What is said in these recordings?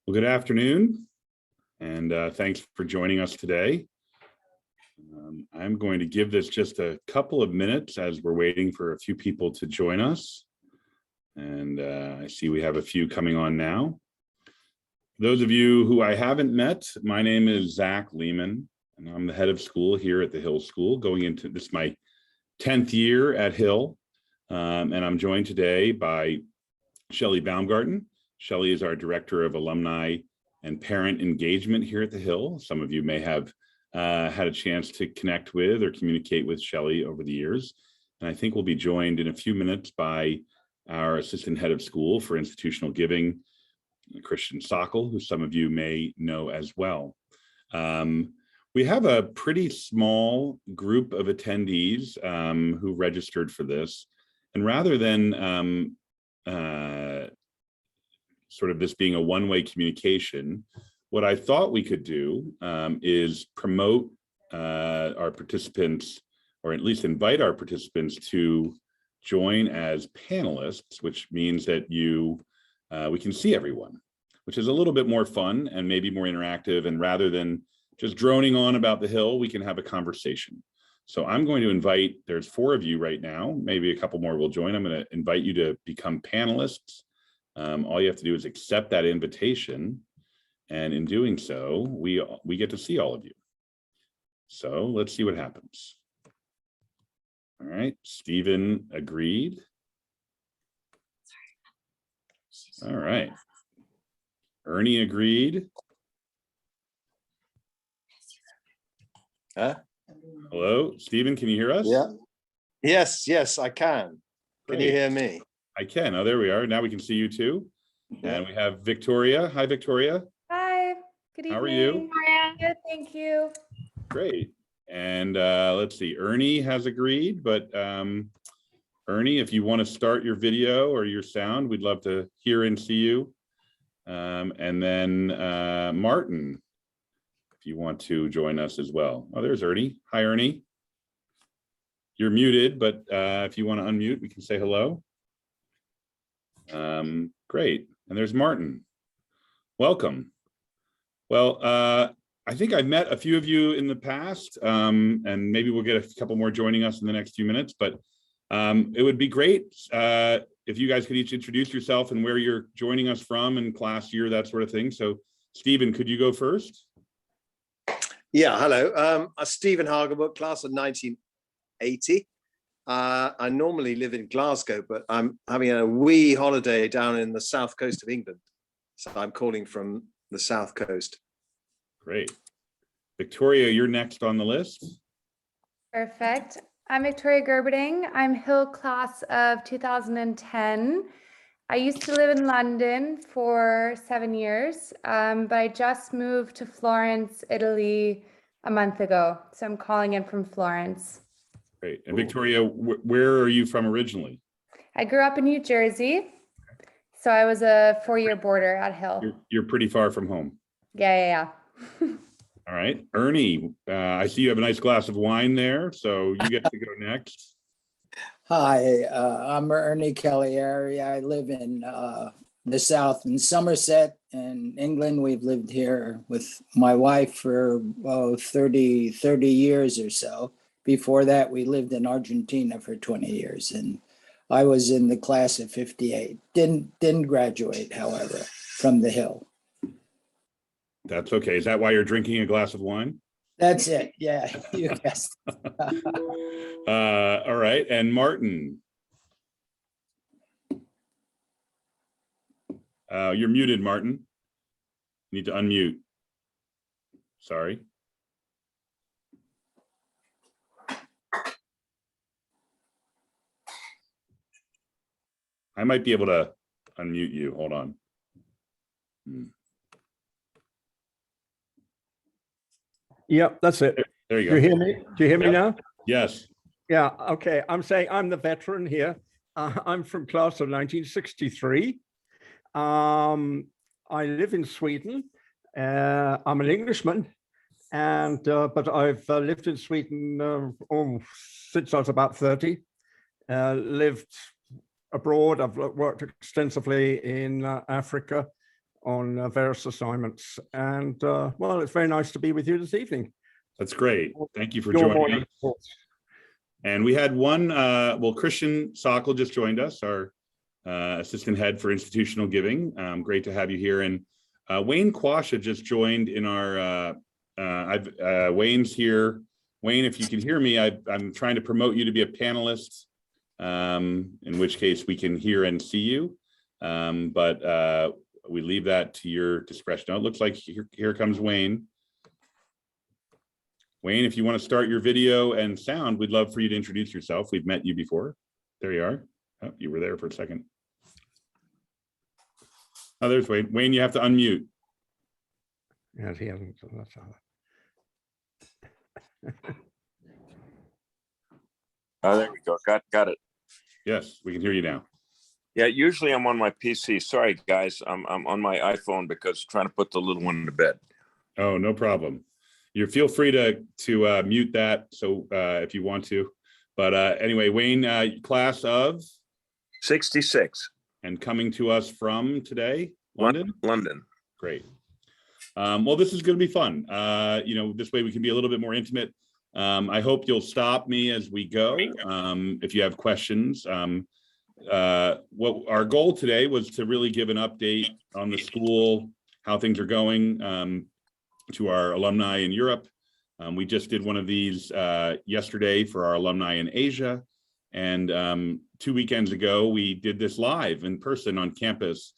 Well, good afternoon, and thanks for joining us today. I'm going to give this just a couple of minutes as we're waiting for a few people to join us. And I see we have a few coming on now. Those of you who I haven't met, my name is Zack Lehman, and I'm the head of school here at the Hill School, going into this my 10th year at Hill. And I'm joined today by Shelley Baumgarten. Shelley is our Director of Alumni and Parent Engagement here at the Hill. Some of you may have had a chance to connect with or communicate with Shelley over the years. And I think we'll be joined in a few minutes by our Assistant Head of School for Institutional Giving, Christian Sockel, who some of you may know as well. We have a pretty small group of attendees who registered for this. And rather than sort of this being a one-way communication, what I thought we could do is promote our participants, or at least invite our participants to join as panelists, which means that we can see everyone, which is a little bit more fun and maybe more interactive. And rather than just droning on about the Hill, we can have a conversation. So I'm going to invite, there's 4 of you right now, maybe a couple more will join. I'm going to invite you to become panelists. All you have to do is accept that invitation. And in doing so, we get to see all of you. So let's see what happens. All right, Stephen agreed. All right. Ernie agreed. Hello, Stephen, can you hear us? Yeah. Yes, I can. Can you hear me? I can. Oh, there we are. Now we can see you too. Yeah. And we have Victoria. Hi, Victoria. Hi. Good evening. How are you? Good, thank you. Great. And let's see. Ernie has agreed, but Ernie, if you want to start your video or your sound, we'd love to hear and see you. And then Martin, if you want to join us as well. Oh, there's Ernie. Hi, Ernie. You're muted, but if you want to unmute, we can say hello. Great. And there's Martin. Welcome. Well, I think I've met a few of you in the past, and maybe we'll get a couple more joining us in the next few minutes, but it would be great if you guys could each introduce yourself and where you're joining us from and class year, that sort of thing. So Stephen, could you go first? Yeah, hello. Stephen Hagerbrook, class of 1980. I normally live in Glasgow, but I'm having a wee holiday down in the south coast of England. So I'm calling from the south coast. Great. Victoria, you're next on the list. Perfect. I'm Victoria Gerberding. I'm Hill class of 2010. I used to live in London for 7 years, but I just moved to Florence, Italy a month ago. So I'm calling in from Florence. Great. And Victoria, where are you from originally? I grew up in New Jersey. So I was a 4-year boarder at Hill. You're pretty far from home. Yeah. All right. Ernie, I see you have a nice glass of wine there, so you get to go next. Hi, I'm Ernie Kellyari. I live in the South in Somerset in England. We've lived here with my wife for 30 years or so. Before that, we lived in Argentina for 20 years, and I was in the class of 58. Didn't graduate, however, from the Hill. That's okay. Is that why you're drinking a glass of wine? That's it. Yeah, you guessed. All right. And Martin. You're muted, Martin. You need to unmute. Sorry. I might be able to unmute you. Hold on. Yep, that's it. There you Do go. you hear me? Do you hear me now? Yes. Yeah, okay. I'm saying I'm the veteran here. I'm from class of 1963. I live in Sweden. I'm an Englishman, and but I've lived in Sweden since I was about 30. Lived abroad. I've worked extensively in Africa, on various assignments. And well, it's very nice to be with you this evening. That's great. Thank you for Your joining morning, us. of course. And we had one, well, Christian Sokol just joined us, our assistant head for institutional giving. Great to have you here. And Wayne Quasha just joined in our, Wayne's here. Wayne, if you can hear me, I'm trying to promote you to be a panelist, in which case we can hear and see you. But we leave that to your discretion. Now it looks like here comes Wayne. Wayne, if you want to start your video and sound, we'd love for you to introduce yourself. We've met you before. There you are. Oh, you were there for a second. Oh, there's Wayne. Wayne, you have to unmute. Yes, he hasn't. That's all. There we go. Got it. Yes, we can hear you now. Yeah, usually I'm on my PC. Sorry, guys. I'm on my iPhone because trying to put the little one to bed. Oh, no problem. You feel free to mute that. So if you want to, but anyway, Wayne, class of 66. and coming to us from today, London. London. Great. Well, this is going to be fun. This way we can be a little bit more intimate. I hope you'll stop me as we go if you have questions. What our goal today was to really give an update on the school, how things are going to our alumni in Europe. We just did one of these yesterday for our alumni in Asia. And 2 weekends ago, we did this live in person on campus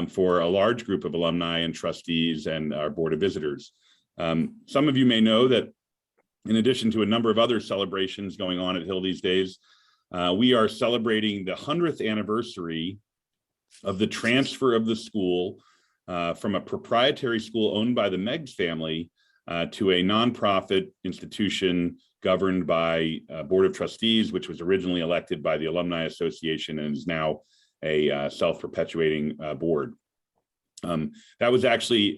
for a large group of alumni and trustees and our board of visitors. Some of you may know that in addition to a number of other celebrations going on at Hill these days, we are celebrating the 100th anniversary of the transfer of the school from a proprietary school owned by the Meggs family to a nonprofit institution governed by a board of trustees, which was originally elected by the Alumni Association and is now a self-perpetuating board. That was actually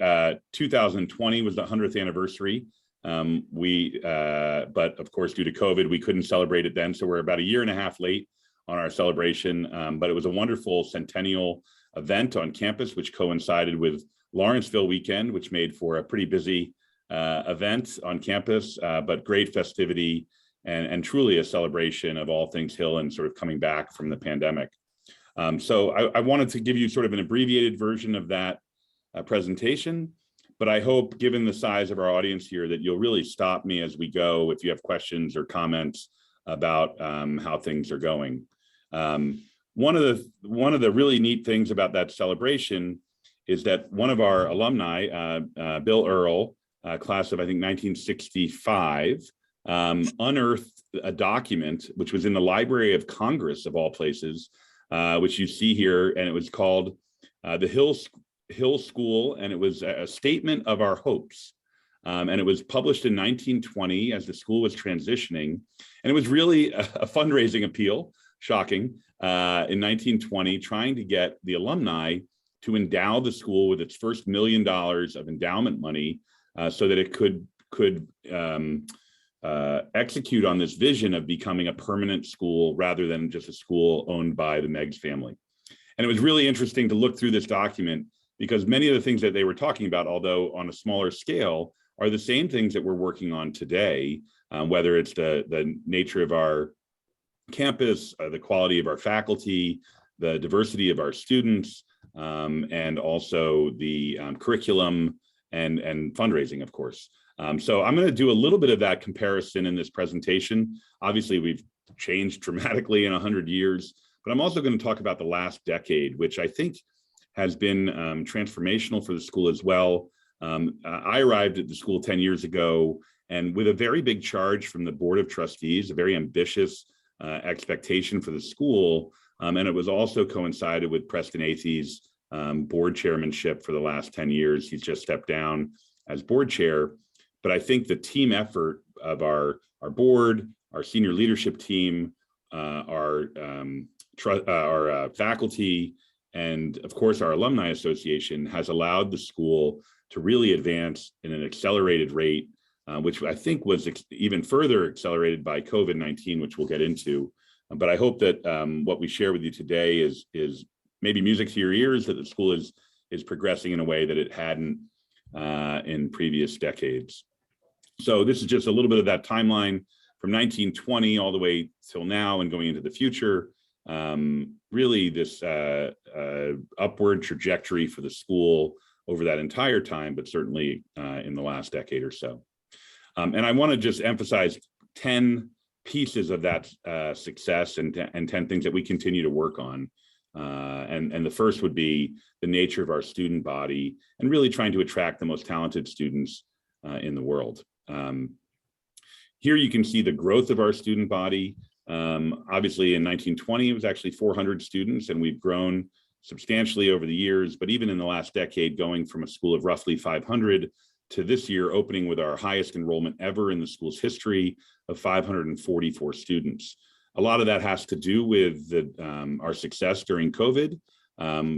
2020 was the 100th anniversary. But of course, due to COVID, we couldn't celebrate it then. So we're about a year and a half late on our celebration. But it was a wonderful centennial event on campus, which coincided with Lawrenceville weekend, which made for a pretty busy event on campus, but great festivity and truly a celebration of all things Hill and sort of coming back from the pandemic. So I wanted to give you sort of an abbreviated version of that presentation, but I hope, given the size of our audience here, that you'll really stop me as we go if you have questions or comments about how things are going. One of the really neat things about that celebration is that one of our alumni, Bill Earl, class of I think 1965, unearthed a document which was in the Library of Congress of all places, which you see here, and it was called the Hill School, and it was a statement of our hopes. And it was published in 1920 as the school was transitioning, and it was really a fundraising appeal, shocking, in 1920, trying to get the alumni to endow the school with its first $1 million of endowment money, so that it could execute on this vision of becoming a permanent school rather than just a school owned by the Meggs family. And it was really interesting to look through this document because many of the things that they were talking about, although on a smaller scale, are the same things that we're working on today, whether it's the nature of our campus, the quality of our faculty, the diversity of our students, and also the curriculum and fundraising, of course. So I'm going to do a little bit of that comparison in this presentation. Obviously, we've changed dramatically in 100 years, but I'm also going to talk about the last decade, which I think has been transformational for the school as well. I arrived at the school 10 years ago, and with a very big charge from the Board of Trustees, a very ambitious expectation for the school, and it was also coincided with Preston Athey's board chairmanship for the last 10 years. He's just stepped down as board chair, but I think the team effort of our board, our senior leadership team, our faculty, and of course our alumni association has allowed the school to really advance in an accelerated rate, which I think was even further accelerated by COVID-19, which we'll get into. But I hope that what we share with you today is maybe music to your ears, that the school is is progressing in a way that it hadn't in previous decades. So this is just a little bit of that timeline from 1920 all the way till now and going into the future. Really this upward trajectory for the school over that entire time, but certainly in the last decade or so. And I want to just emphasize 10 pieces of that success and 10 things that we continue to work on. And the first would be the nature of our student body and really trying to attract the most talented students in the world. Here you can see the growth of our student body. Obviously in 1920, it was actually 400 students, and we've grown substantially over the years, but even in the last decade, going from a school of roughly 500 to this year opening with our highest enrollment ever in the school's history of 544 students. A lot of that has to do with our success during COVID,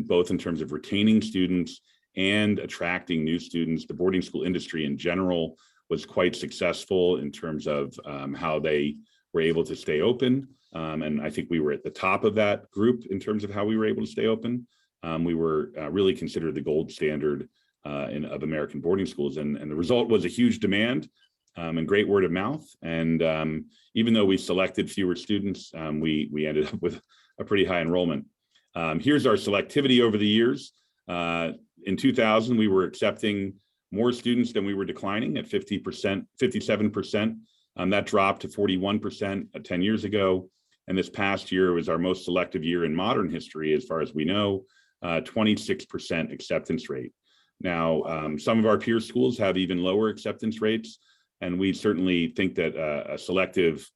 both in terms of retaining students and attracting new students. The boarding school industry in general was quite successful in terms of how they were able to stay open. And I think we were at the top of that group in terms of how we were able to stay open. We were really considered the gold standard of American boarding schools. And the result was a huge demand and great word of mouth. And even though we selected fewer students, we ended up with a pretty high enrollment. Here's our selectivity over the years. In 2000, we were accepting more students than we were declining at 50%, 57%. That dropped to 41% 10 years ago. And this past year was our most selective year in modern history, as far as we know, 26% acceptance rate. Now, some of our peer schools have even lower acceptance rates, and we certainly think that a selective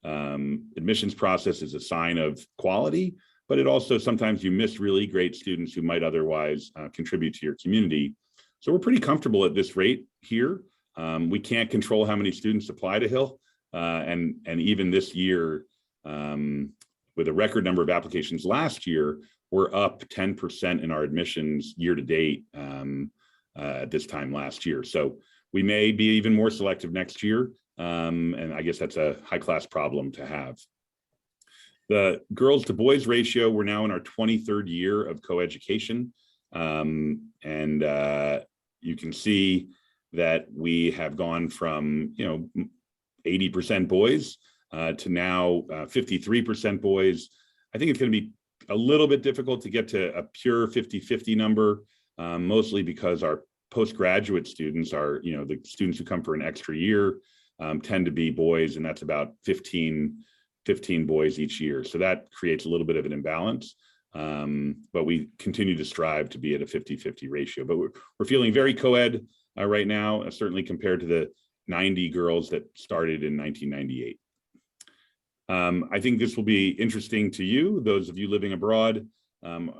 admissions process is a sign of quality, but it also sometimes you miss really great students who might otherwise contribute to your community. So we're pretty comfortable at this rate here. We can't control how many students apply to Hill, and even this year, with a record number of applications last year, we're up 10% in our admissions year to date at this time last year. So we may be even more selective next year, and I guess that's a high-class problem to have. The girls to boys ratio, we're now in our 23rd year of coeducation, and you can see that we have gone from 80% boys to now 53% boys. I think it's going to be a little bit difficult to get to a pure 50-50 number, mostly because our postgraduate students are, the students who come for an extra year tend to be boys, and that's about 15 boys each year. So that creates a little bit of an imbalance, but we continue to strive to be at a 50-50 ratio. But we're feeling very co-ed right now, certainly compared to the 90 girls that started in 1998. I think this will be interesting to you, those of you living abroad.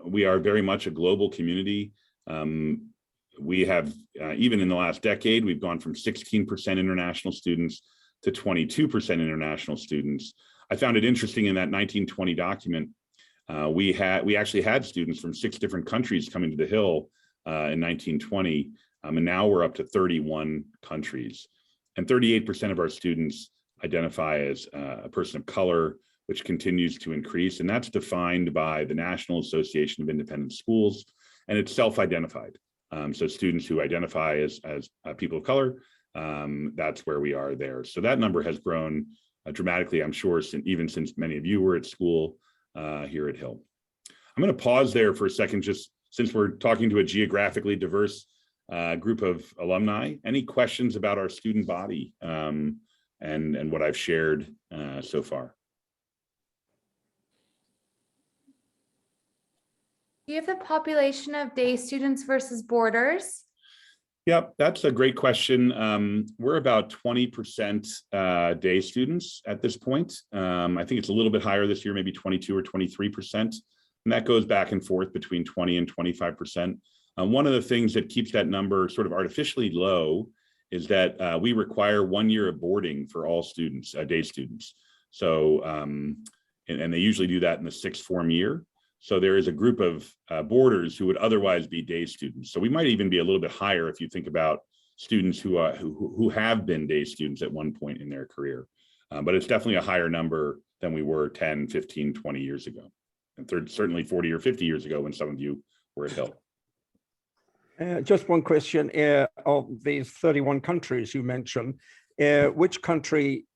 We are very much a global community. We have, even in the last decade, we've gone from 16% international students to 22% international students. I found it interesting in that 1920 document, we actually had students from 6 different countries coming to the Hill in 1920, and now we're up to 31 countries. And 38% of our students identify as a person of color, which continues to increase. And that's defined by the National Association of Independent Schools, and it's self-identified. So students who identify as people of color, that's where we are there. So that number has grown dramatically, I'm sure, even since many of you were at school here at Hill. I'm going to pause there for a second, just since we're talking to a geographically diverse group of alumni. Any questions about our student body and what I've shared so far? Do you have the population of day students versus boarders? Yep, that's a great question. We're about 20% day students at this point. I think it's a little bit higher this year, maybe 22 or 23%. And that goes back and forth between 20 and 25%. One of the things that keeps that number sort of artificially low is that we require 1 year of boarding for all students, day students. So, and they usually do that in the 6th form year. So there is a group of boarders who would otherwise be day students. So we might even be a little bit higher if you think about students who have been day students at one point in their career. But it's definitely a higher number than we were 10, 15, 20 years ago. And certainly 40 or 50 years ago when some of you were at Hill. Just one question. Of these 31 countries you mentioned, which country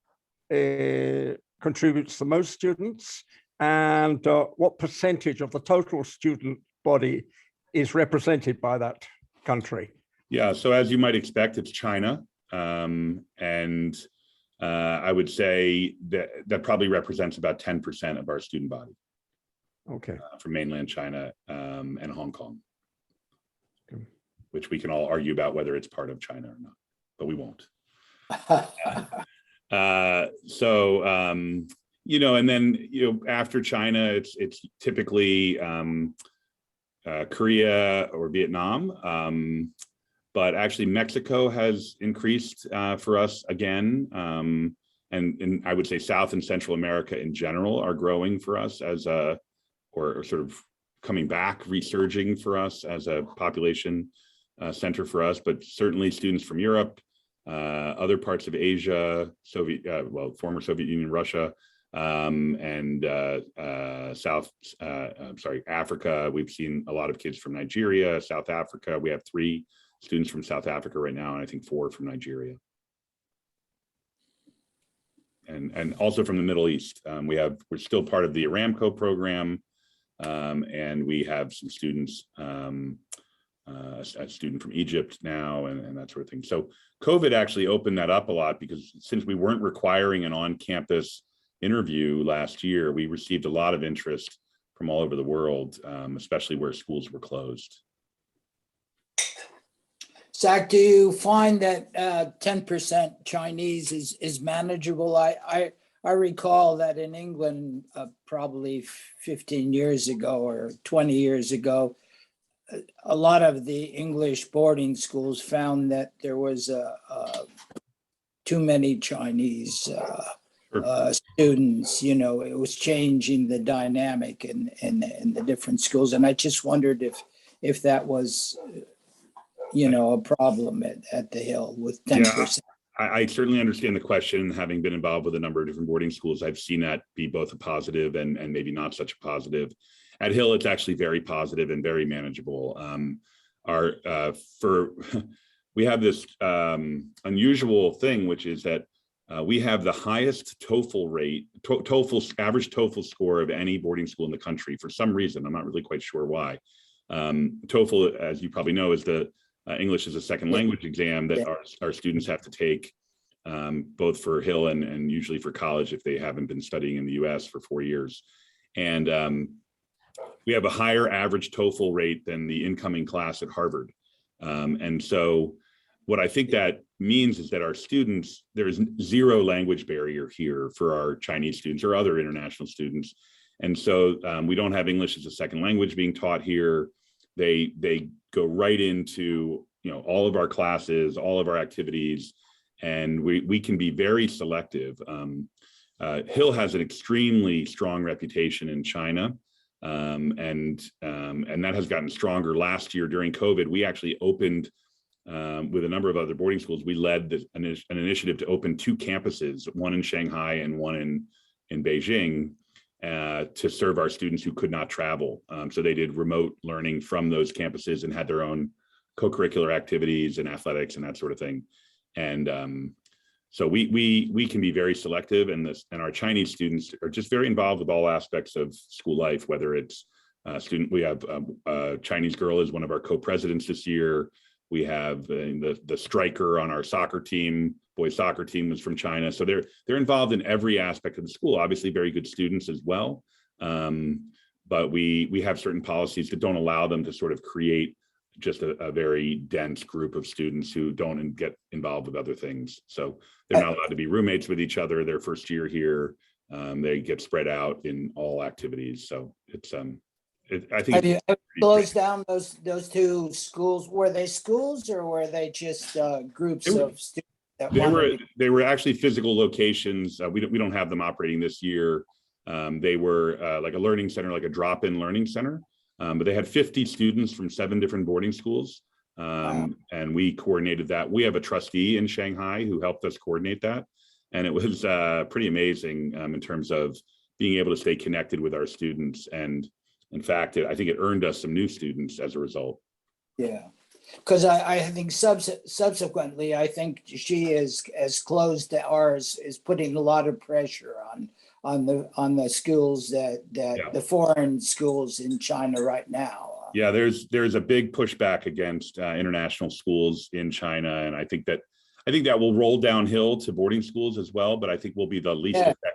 contributes the most students, and what percentage of the total student body is represented by that country? Yeah, so as you might expect, it's China. And I would say that probably represents about 10% of our student body. Okay. From mainland China and Hong Kong. Okay. Which we can all argue about whether it's part of China or not, but we won't. You know, and then, you know, after China, it's typically Korea or Vietnam. But actually Mexico has increased for us again. And I would say South and Central America in general are growing for us as a, or sort of coming back, resurging for us as a population center for us, but certainly students from Europe, other parts of Asia, former Soviet Union, Russia, and Africa. We've seen a lot of kids from Nigeria, South Africa. We have 3 students from South Africa right now, and I think 4 from Nigeria. And also from the Middle East. We're still part of the Aramco program, and we have some students, a student from Egypt now, and that sort of thing. So COVID actually opened that up a lot, because since we weren't requiring an on-campus interview last year, we received a lot of interest from all over the world, especially where schools were closed. Zack, do you find that 10% Chinese is manageable? I recall that in England, probably 15 years ago or 20 years ago, a lot of the English boarding schools found that there was too many Chinese students. You know, it was changing the dynamic in the different schools. And I just wondered if that was, you know, a problem at the Hill with 10%. Yeah, I certainly understand the question. Having been involved with a number of different boarding schools, I've seen that be both a positive and maybe not such a positive. At Hill, it's actually very positive and very manageable. We have this unusual thing, which is that we have the highest TOEFL rate, average TOEFL score of any boarding school in the country for some reason. I'm not really quite sure why. TOEFL, as you probably know, is the English as a second language exam that our students have to take, both for Hill and usually for college if they haven't been studying in the US for 4 years. And we have a higher average TOEFL rate than the incoming class at Harvard. And so what I think that means is that our students, there is 0 language barrier here for our Chinese students or other international students. And so we don't have English as a second language being taught here. They go right into, you know, all of our classes, all of our activities, and we can be very selective. Hill has an extremely strong reputation in China, and that has gotten stronger. Last year during COVID, we actually opened with a number of other boarding schools. We led an initiative to open 2 campuses, one in Shanghai and one in Beijing, to serve our students who could not travel. So they did remote learning from those campuses and had their own co-curricular activities and athletics and that sort of thing. And so we can be very selective, and our Chinese students are just very involved with all aspects of school life, whether it's we have a Chinese girl is one of our co-presidents this year. We have the striker on our soccer team, boys soccer team, was from China. So they're involved in every aspect of the school, obviously very good students as well. But we have certain policies that don't allow them to sort of create just a very dense group of students who don't get involved with other things. So they're not allowed to be roommates with each other their first year here. They get spread out in all activities. So it's I think Have you closed down those 2 schools? Were they schools or were they just groups of students that they were actually physical locations. We don't have them operating this year. They were like a learning center, like a drop-in learning center. But they had 50 students from 7 different boarding schools. And we coordinated that. We have a trustee in Shanghai who helped us coordinate that. And it was pretty amazing in terms of being able to stay connected with our students. And in fact, I think it earned us some new students as a result. Yeah. Because I think subsequently, I think she has closed ours, is putting a lot of pressure on the schools that the foreign schools in China right now. Yeah, there's a big pushback against international schools in China, and I think that will roll downhill to boarding schools as well. But I think we'll be the least affected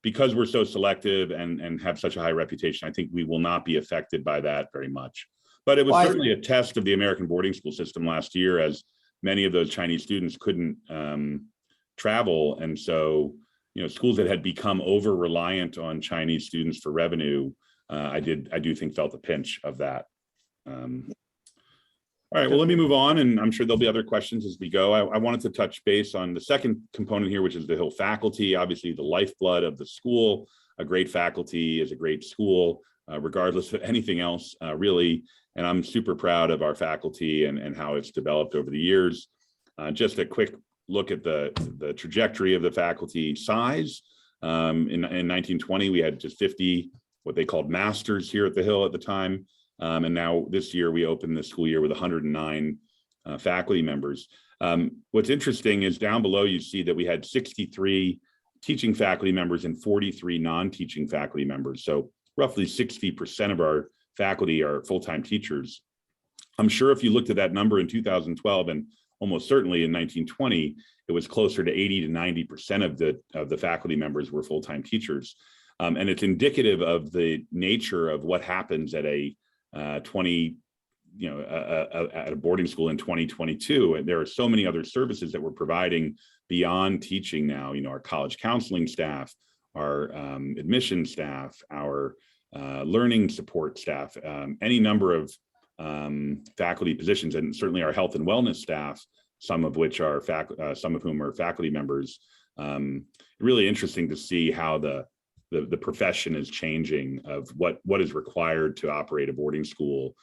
because we're so selective and have such a high reputation. I think we will not be affected by that very much. But it was certainly a test of the American boarding school system last year, as many of those Chinese students couldn't travel, and so schools that had become over reliant on Chinese students for revenue, I do think felt the pinch of that. All right, well, let me move on, and I'm sure there'll be other questions as we go. I wanted to touch base on the second component here, which is the Hill faculty, obviously the lifeblood of the school. A great faculty is a great school, regardless of anything else, really. And I'm super proud of our faculty and how it's developed over the years. Just a quick look at the trajectory of the faculty size. In 1920, we had just 50, what they called masters here at the Hill at the time. And now this year we opened the school year with 109 faculty members. What's interesting is down below you see that we had 63 teaching faculty members and 43 non-teaching faculty members. So roughly 60% of our faculty are full-time teachers. I'm sure if you looked at that number in 2012 and almost certainly in 1920, it was closer to 80 to 90% of the faculty members were full-time teachers. And it's indicative of the nature of what happens at a at a boarding school in 2022. And there are so many other services that we're providing beyond teaching now, our college counseling staff, our admission staff, our learning support staff, any number of faculty positions, and certainly our health and wellness staff, some of which are some of whom are faculty members. Really interesting to see how the profession is changing of what is required to operate a boarding school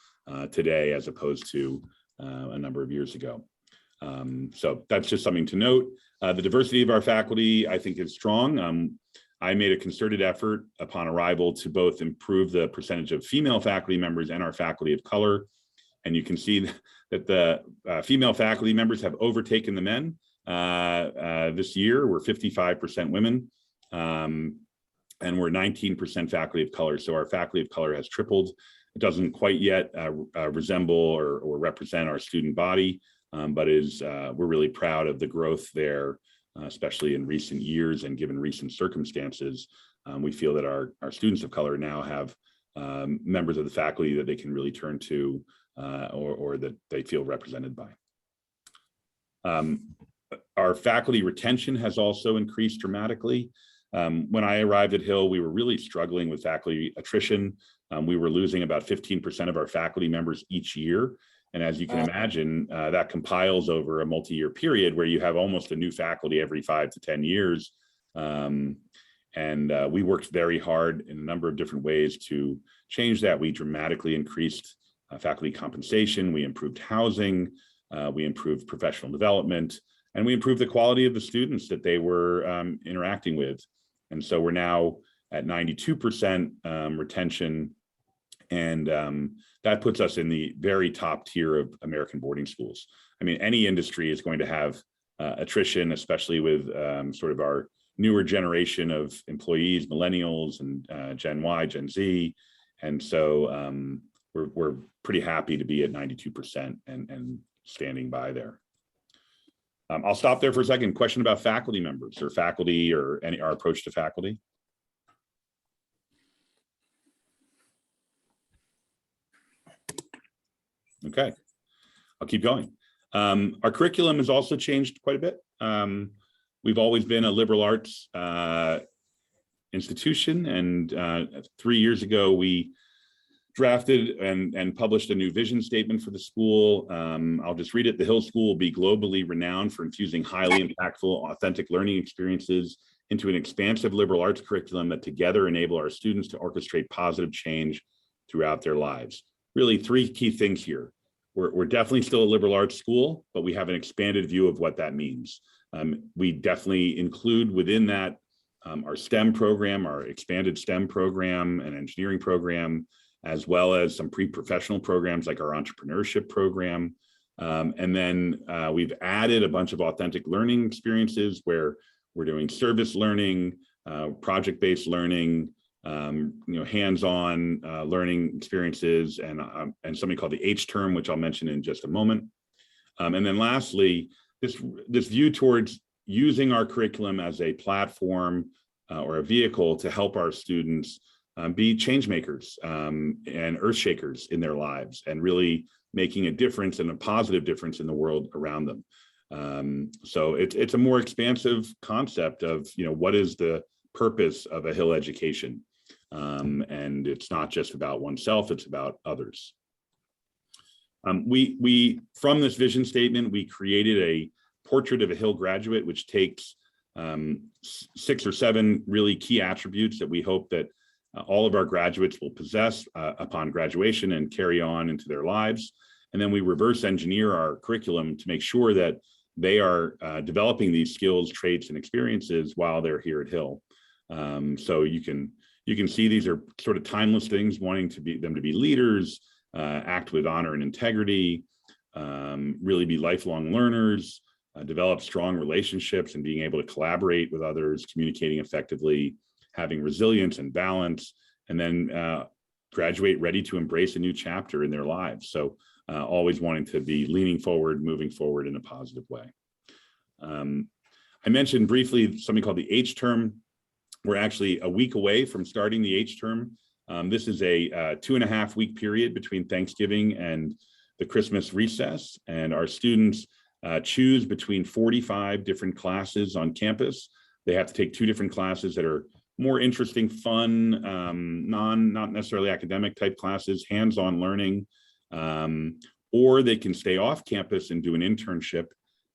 today as opposed to a number of years ago. So that's just something to note. The diversity of our faculty, I think, is strong. I made a concerted effort upon arrival to both improve the percentage of female faculty members and our faculty of color. And you can see that the female faculty members have overtaken the men this year. We're 55% women. And we're 19% faculty of color. So our faculty of color has tripled. It doesn't quite yet resemble or represent our student body, but we're really proud of the growth there, especially in recent years and given recent circumstances. We feel that our students of color now have members of the faculty that they can really turn to or that they feel represented by. Our faculty retention has also increased dramatically. When I arrived at Hill, we were really struggling with faculty attrition. We were losing about 15% of our faculty members each year. And as you can imagine, that compiles over a multi-year period where you have almost a new faculty every 5 to 10 years. We worked very hard in a number of different ways to change that. We dramatically increased faculty compensation. We improved housing. We improved professional development. And we improved the quality of the students that they were interacting with. And so we're now at 92% retention. And that puts us in the very top tier of American boarding schools. I mean, any industry is going to have attrition, especially with sort of our newer generation of employees, millennials and Gen Y, Gen Z. And so we're pretty happy to be at 92% and standing by there. I'll stop there for a second. Question about faculty members or faculty or our approach to faculty. Okay, I'll keep going. Our curriculum has also changed quite a bit. We've always been a liberal arts institution, and 3 years ago we drafted and published a new vision statement for the school. I'll just read it. The Hill School will be globally renowned for infusing highly impactful, authentic learning experiences into an expansive liberal arts curriculum that together enable our students to orchestrate positive change throughout their lives. Really 3 key things here. We're definitely still a liberal arts school, but we have an expanded view of what that means. We definitely include within that our STEM program, our expanded STEM program and engineering program, as well as some pre-professional programs like our entrepreneurship program. And then we've added a bunch of authentic learning experiences where we're doing service learning, project-based learning, hands-on learning experiences, and something called the H term, which I'll mention in just a moment. And then lastly, this view towards using our curriculum as a platform or a vehicle to help our students be change makers and earth shakers in their lives, and really making a difference and a positive difference in the world around them. So it's a more expansive concept of, what is the purpose of a Hill education? And it's not just about oneself, it's about others. We from this vision statement, we created a portrait of a Hill graduate, which takes 6 or 7 really key attributes that we hope that all of our graduates will possess upon graduation and carry on into their lives. And then we reverse engineer our curriculum to make sure that they are developing these skills, traits, and experiences while they're here at Hill. So you can see these are sort of timeless things, wanting them to be leaders, act with honor and integrity, really be lifelong learners, develop strong relationships and being able to collaborate with others, communicating effectively, having resilience and balance, and then graduate ready to embrace a new chapter in their lives. So always wanting to be leaning forward, moving forward in a positive way. I mentioned briefly something called the H term. We're actually a week away from starting the H term. This is a 2.5-week period between Thanksgiving and the Christmas recess, and our students choose between 45 different classes on campus. They have to take 2 different classes that are more interesting, fun, not necessarily academic type classes, hands-on learning, or they can stay off campus and do an internship.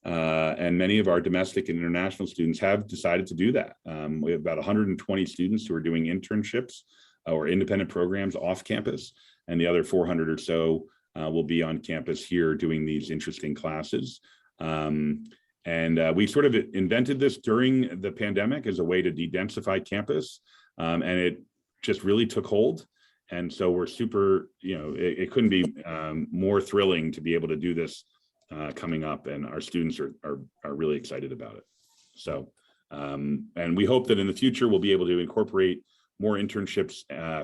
And many of our domestic and international students have decided to do that. We have about 120 students who are doing internships or independent programs off campus, and the other 400 or so will be on campus here doing these interesting classes. And we sort of invented this during the pandemic as a way to de-densify campus, and it just really took hold. And so we're super, it couldn't be more thrilling to be able to do this coming up, and our students are really excited about it. So, and we hope that in the future we'll be able to incorporate more internships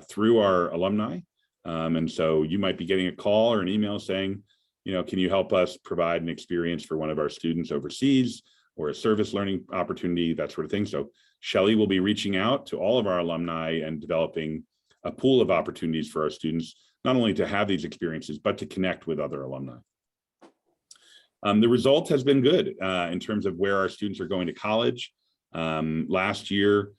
through our alumni. And so you might be getting a call or an email saying, can you help us provide an experience for one of our students overseas, or a service learning opportunity, that sort of thing. So Shelley will be reaching out to all of our alumni and developing a pool of opportunities for our students, not only to have these experiences, but to connect with other alumni. The result has been good in terms of where our students are going to college. Last year,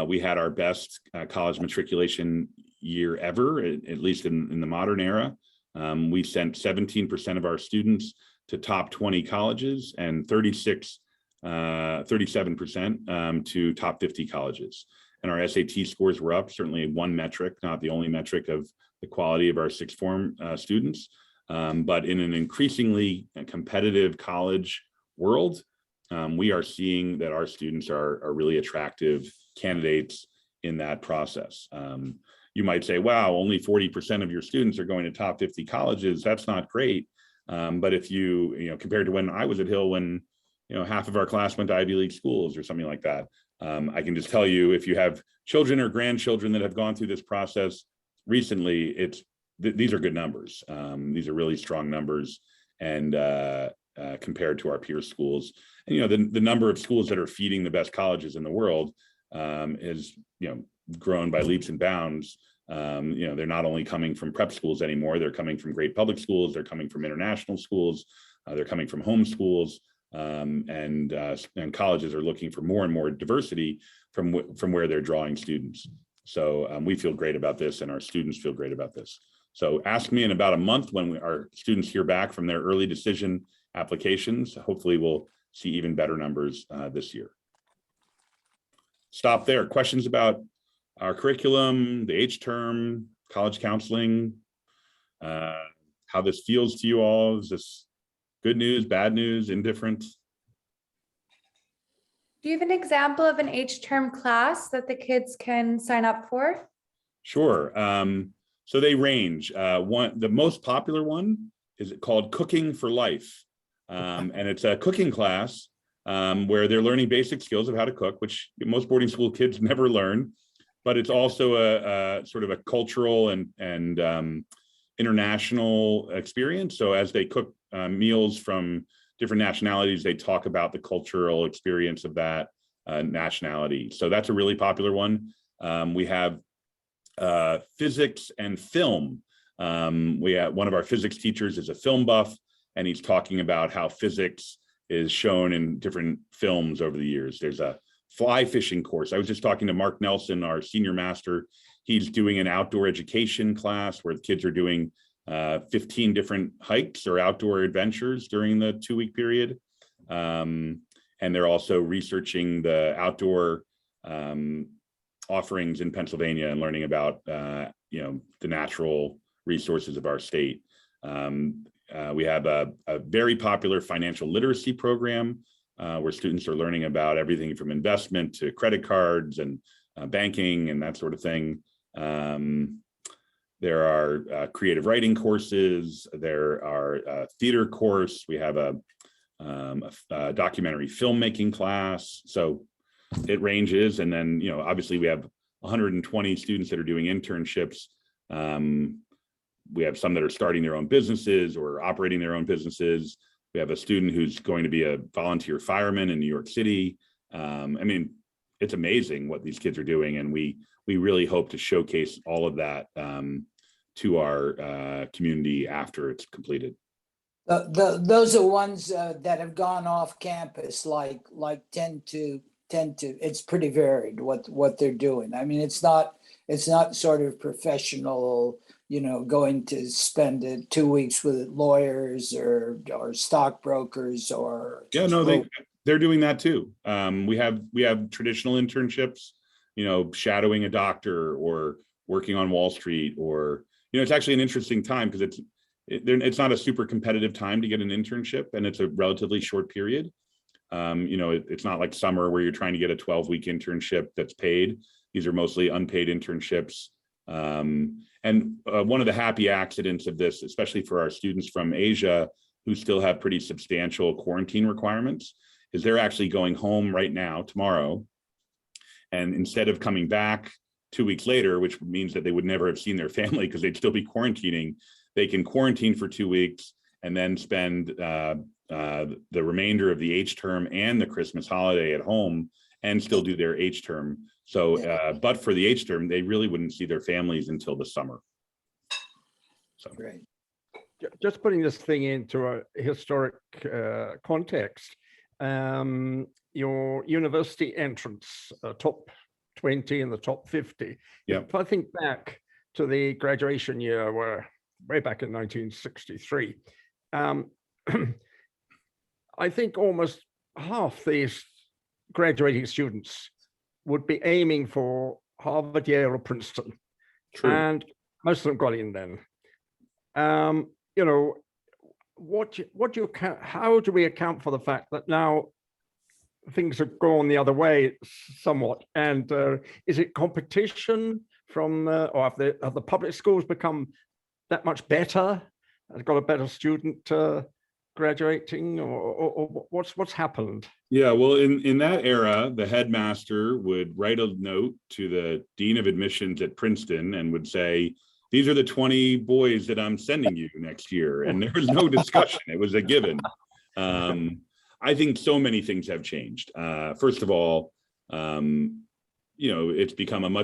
we had our best college matriculation year ever, at least in the modern era. We sent 17% of our students to top 20 colleges and 37% to top 50 colleges. And our SAT scores were up, certainly one metric, not the only metric of the quality of our sixth form students. But in an increasingly competitive college world, we are seeing that our students are really attractive candidates in that process. You might say, wow, only 40% of your students are going to top 50 colleges. That's not great. But if you compared to when I was at Hill, when half of our class went to Ivy League schools or something like that, I can just tell you, if you have children or grandchildren that have gone through this process recently, these are good numbers. These are really strong numbers, and compared to our peer schools. And the number of schools that are feeding the best colleges in the world is grown by leaps and bounds. They're not only coming from prep schools anymore, they're coming from great public schools, they're coming from international schools, they're coming from home schools, and colleges are looking for more and more diversity from where they're drawing students. So we feel great about this, and our students feel great about this. So ask me in about a month when our students hear back from their early decision applications. Hopefully we'll see even better numbers this year. Stop there. Questions about our curriculum, the H term, college counseling, how this feels to you all? Is this good news, bad news, indifferent? Do you have an example of an H-term class that the kids can sign up for? Sure. So they range. The most popular one is called Cooking for Life. And it's a cooking class where they're learning basic skills of how to cook, which most boarding school kids never learn. But it's also a sort of a cultural and international experience. So as they cook meals from different nationalities, they talk about the cultural experience of that nationality. So that's a really popular one. We have physics and film. We have one of our physics teachers is a film buff, and he's talking about how physics is shown in different films over the years. There's a fly fishing course. I was just talking to Mark Nelson, our senior master. He's doing an outdoor education class where the kids are doing 15 different hikes or outdoor adventures during the 2-week period. And they're also researching the outdoor offerings in Pennsylvania and learning about the natural resources of our state. We have a very popular financial literacy program where students are learning about everything from investment to credit cards and banking and that sort of thing. There are creative writing courses. There are a theater course. We have a documentary filmmaking class. So it ranges. And then, obviously we have 120 students that are doing internships. We have some that are starting their own businesses or operating their own businesses. We have a student who's going to be a volunteer fireman in New York City. It's amazing what these kids are doing. And we really hope to showcase all of that to our community after it's completed. Those are ones that have gone off campus, like tend to. It's pretty varied what they're doing. I mean, it's not sort of professional, going to spend 2 weeks with lawyers or stockbrokers or. Yeah, no, they're doing that too. We have traditional internships, shadowing a doctor or working on Wall Street, or it's actually an interesting time because it's not a super competitive time to get an internship, and it's a relatively short period. It's not like summer where you're trying to get a 12-week internship that's paid. These are mostly unpaid internships. And one of the happy accidents of this, especially for our students from Asia who still have pretty substantial quarantine requirements, is they're actually going home right now, tomorrow. And instead of coming back 2 weeks later, which means that they would never have seen their family because they'd still be quarantining, they can quarantine for 2 weeks and then spend the remainder of the H term and the Christmas holiday at home and still do their H term. So, but for the H term, they really wouldn't see their families until the summer. So Great. Just putting this thing into a historic context, your university entrance, top 20 and the top 50. Yeah. If I think back to the graduation year, way back in 1963, I think almost half these graduating students would be aiming for Harvard, Yale, or Princeton. True. And most of them got in then. How do we account for the fact that now things have gone the other way somewhat? And is it competition from, or have the public schools become that much better? Has got a better student graduating, or what's happened? Yeah, well, in that era, the headmaster would write a note to the dean of admissions at Princeton and would say, "These are the 20 boys that I'm sending you next year." And there was no discussion. It was a given. I think so many things have changed. First of all, it's become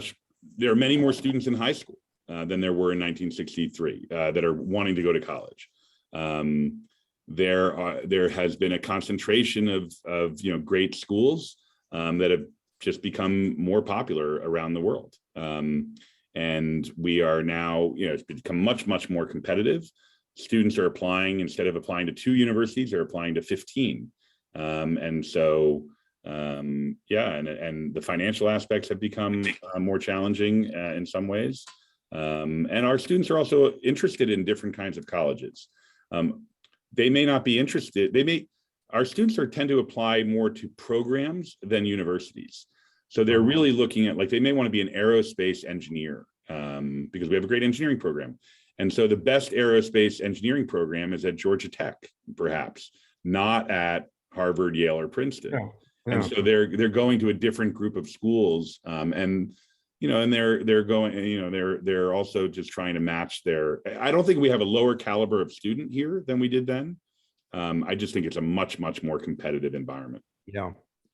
there are many more students in high school than there were in 1963 that are wanting to go to college. There has been a concentration of great schools that have just become more popular around the world. And we are now, it's become much more competitive. Students are applying, instead of applying to 2 universities, they're applying to 15. And so, and the financial aspects have become more challenging in some ways. And our students are also interested in different kinds of colleges. They may not be interested. Our students tend to apply more to programs than universities. So they're really looking at, they may want to be an aerospace engineer because we have a great engineering program. And so the best aerospace engineering program is at Georgia Tech, perhaps, not at Harvard, Yale, or Princeton. Yeah. And so they're going to a different group of schools, and they're going, they're also just trying to match their. I don't think we have a lower caliber of student here than we did then. I just think it's a much more competitive environment. Yeah,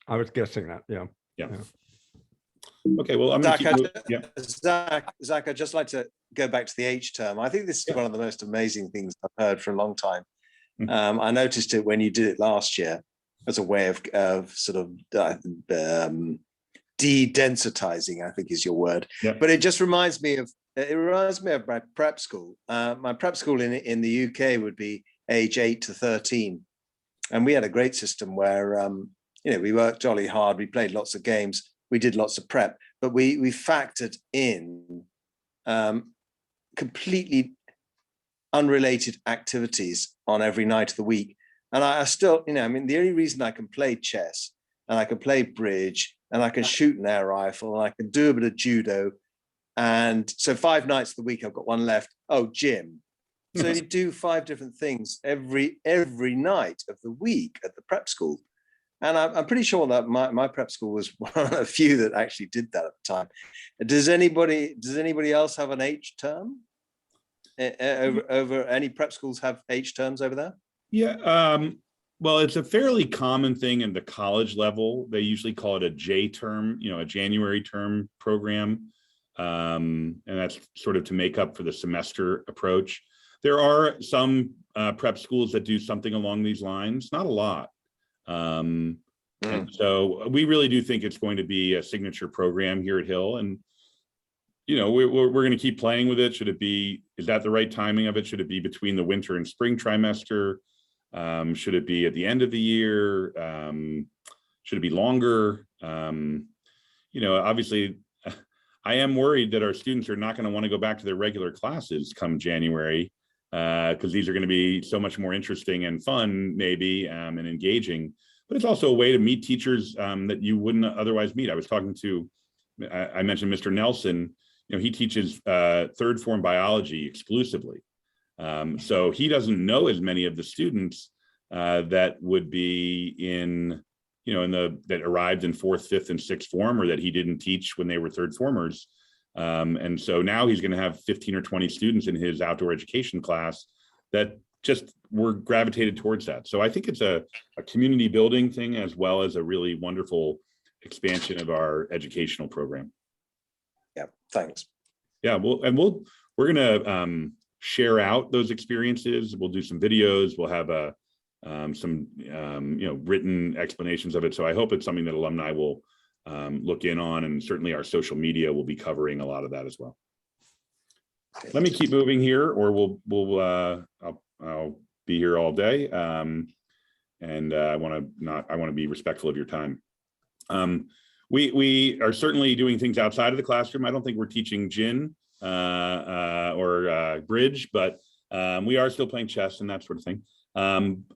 I was guessing that. Yeah. Yeah. Okay. Well, I'm going to keep. Zach, I'd just like to go back to the H term. I think this is one of the most amazing things I've heard for a long time. I noticed it when you did it last year as a way of sort of de-densitizing, I think is your word. Yeah. But it just reminds me of my prep school. My prep school in the UK would be age 8 to 13, and we had a great system where we worked jolly hard. We played lots of games. We did lots of prep, but we factored in completely unrelated activities on every night of the week. And I still, the only reason I can play chess and I can play bridge and I can shoot an air rifle and I can do a bit of judo. And so 5 nights of the week, I've got one left. Oh, gym. So you do 5 different things every night of the week at the prep school. And I'm pretty sure that my prep school was one of the few that actually did that at the time. Does anybody else have an H term? Over any prep schools have H terms over there? Yeah. Well, it's a fairly common thing in the college level. They usually call it a J term, a January term program. And that's sort of to make up for the semester approach. There are some prep schools that do something along these lines, not a lot. And so we really do think it's going to be a signature program here at Hill. And, we're going to keep playing with it. Is that the right timing of it? Should it be between the winter and spring trimester? Should it be at the end of the year? Should it be longer? Obviously, I am worried that our students are not going to want to go back to their regular classes come January, because these are going to be so much more interesting and fun, maybe, and engaging. But it's also a way to meet teachers that you wouldn't otherwise meet. I was talking to, I mentioned Mr. Nelson. He teaches 3rd form biology exclusively. So he doesn't know as many of the students that would be that arrived in 4th, 5th, and 6th form, or that he didn't teach when they were 3rd formers. And so now he's going to have 15 or 20 students in his outdoor education class that just were gravitated towards that. So I think it's a community building thing, as well as a really wonderful expansion of our educational program. Yeah, thanks. Yeah, we're going to share out those experiences. We'll do some videos. We'll have some written explanations of it. So I hope it's something that alumni will look in on, and certainly our social media will be covering a lot of that as well. Let me keep moving here, or I'll be here all day. And I want to be respectful of your time. We are certainly doing things outside of the classroom. I don't think we're teaching gin or bridge, but we are still playing chess and that sort of thing.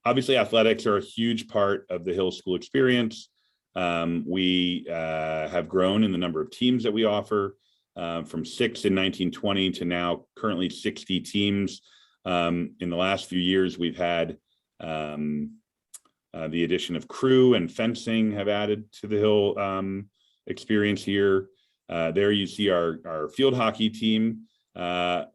Obviously, athletics are a huge part of the Hill School experience. We have grown in the number of teams that we offer, from 6 in 1920 to now currently 60 teams. In the last few years, we've had the addition of crew and fencing have added to the Hill experience here. There you see our field hockey team. Last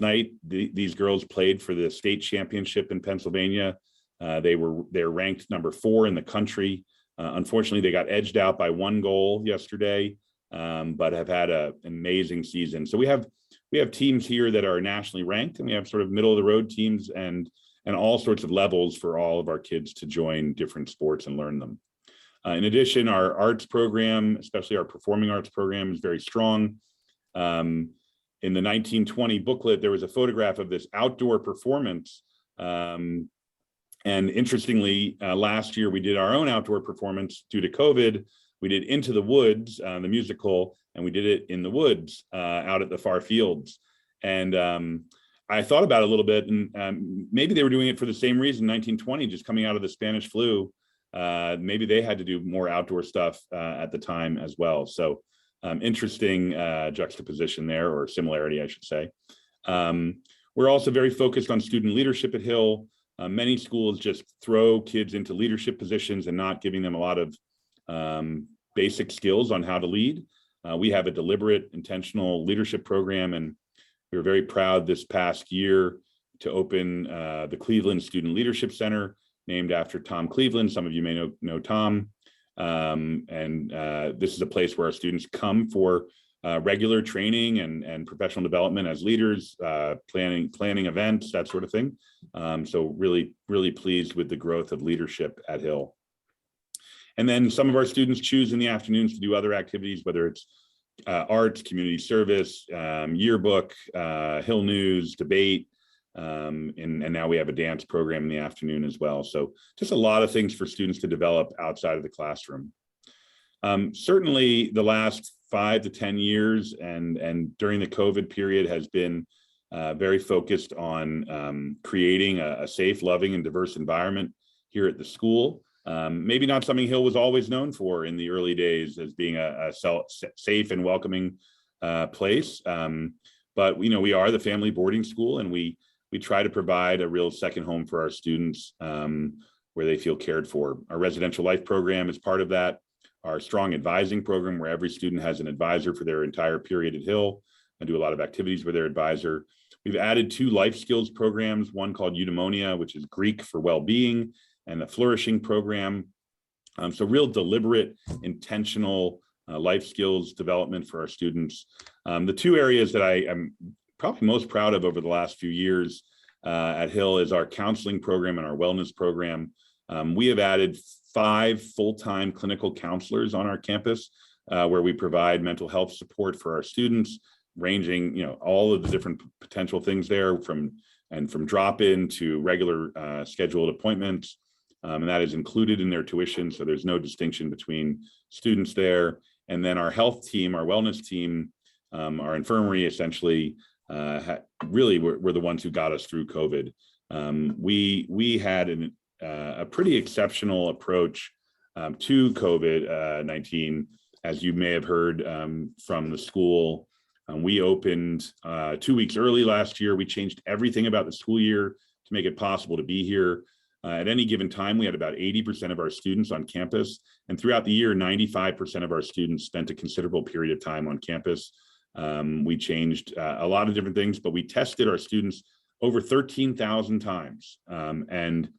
night, these girls played for the state championship in Pennsylvania. They're ranked number 4 in the country. Unfortunately, they got edged out by 1 goal yesterday, but have had an amazing season. So we have teams here that are nationally ranked, and we have sort of middle of the road teams and all sorts of levels for all of our kids to join different sports and learn them. In addition, our arts program, especially our performing arts program, is very strong. In the 1920 booklet, there was a photograph of this outdoor performance. And interestingly, last year we did our own outdoor performance due to COVID. We did Into the Woods, the musical, and we did it in the woods out at the far fields. And I thought about it a little bit, and maybe they were doing it for the same reason, 1920, just coming out of the Spanish flu. Maybe they had to do more outdoor stuff at the time as well. So interesting juxtaposition there, or similarity, I should say. We're also very focused on student leadership at Hill. Many schools just throw kids into leadership positions and not giving them a lot of basic skills on how to lead. We have a deliberate, intentional leadership program, and we were very proud this past year to open the Cleveland Student Leadership Center, named after Tom Cleveland. Some of you may know Tom. This is a place where our students come for regular training and professional development as leaders, planning events, that sort of thing. So really pleased with the growth of leadership at Hill. And then some of our students choose in the afternoons to do other activities, whether it's arts, community service, yearbook, Hill News, debate, and now we have a dance program in the afternoon as well. So just a lot of things for students to develop outside of the classroom. Certainly the last 5 to 10 years and during the COVID period has been very focused on creating a safe, loving, and diverse environment here at the school. Maybe not something Hill was always known for in the early days, as being a safe and welcoming place. But we are the family boarding school, and we try to provide a real second home for our students where they feel cared for. Our residential life program is part of that. Our strong advising program, where every student has an advisor for their entire period at Hill and do a lot of activities with their advisor. We've added 2 life skills programs, one called Eudaimonia, which is Greek for well-being, and the Flourishing program. So real deliberate, intentional life skills development for our students. The 2 areas that I am probably most proud of over the last few years at Hill is our counseling program and our wellness program. We have added 5 full-time clinical counselors on our campus where we provide mental health support for our students, ranging, all of the different potential things there, from drop-in to regular scheduled appointments. And that is included in their tuition, so there's no distinction between students there. And then our health team, our wellness team, our infirmary, essentially, really were the ones who got us through COVID. We had a pretty exceptional approach to COVID-19, as you may have heard from the school. We opened 2 weeks early last year. We changed everything about the school year to make it possible to be here. At any given time, we had about 80% of our students on campus, and throughout the year, 95% of our students spent a considerable period of time on campus. We changed a lot of different things, but we tested our students over 13,000 times and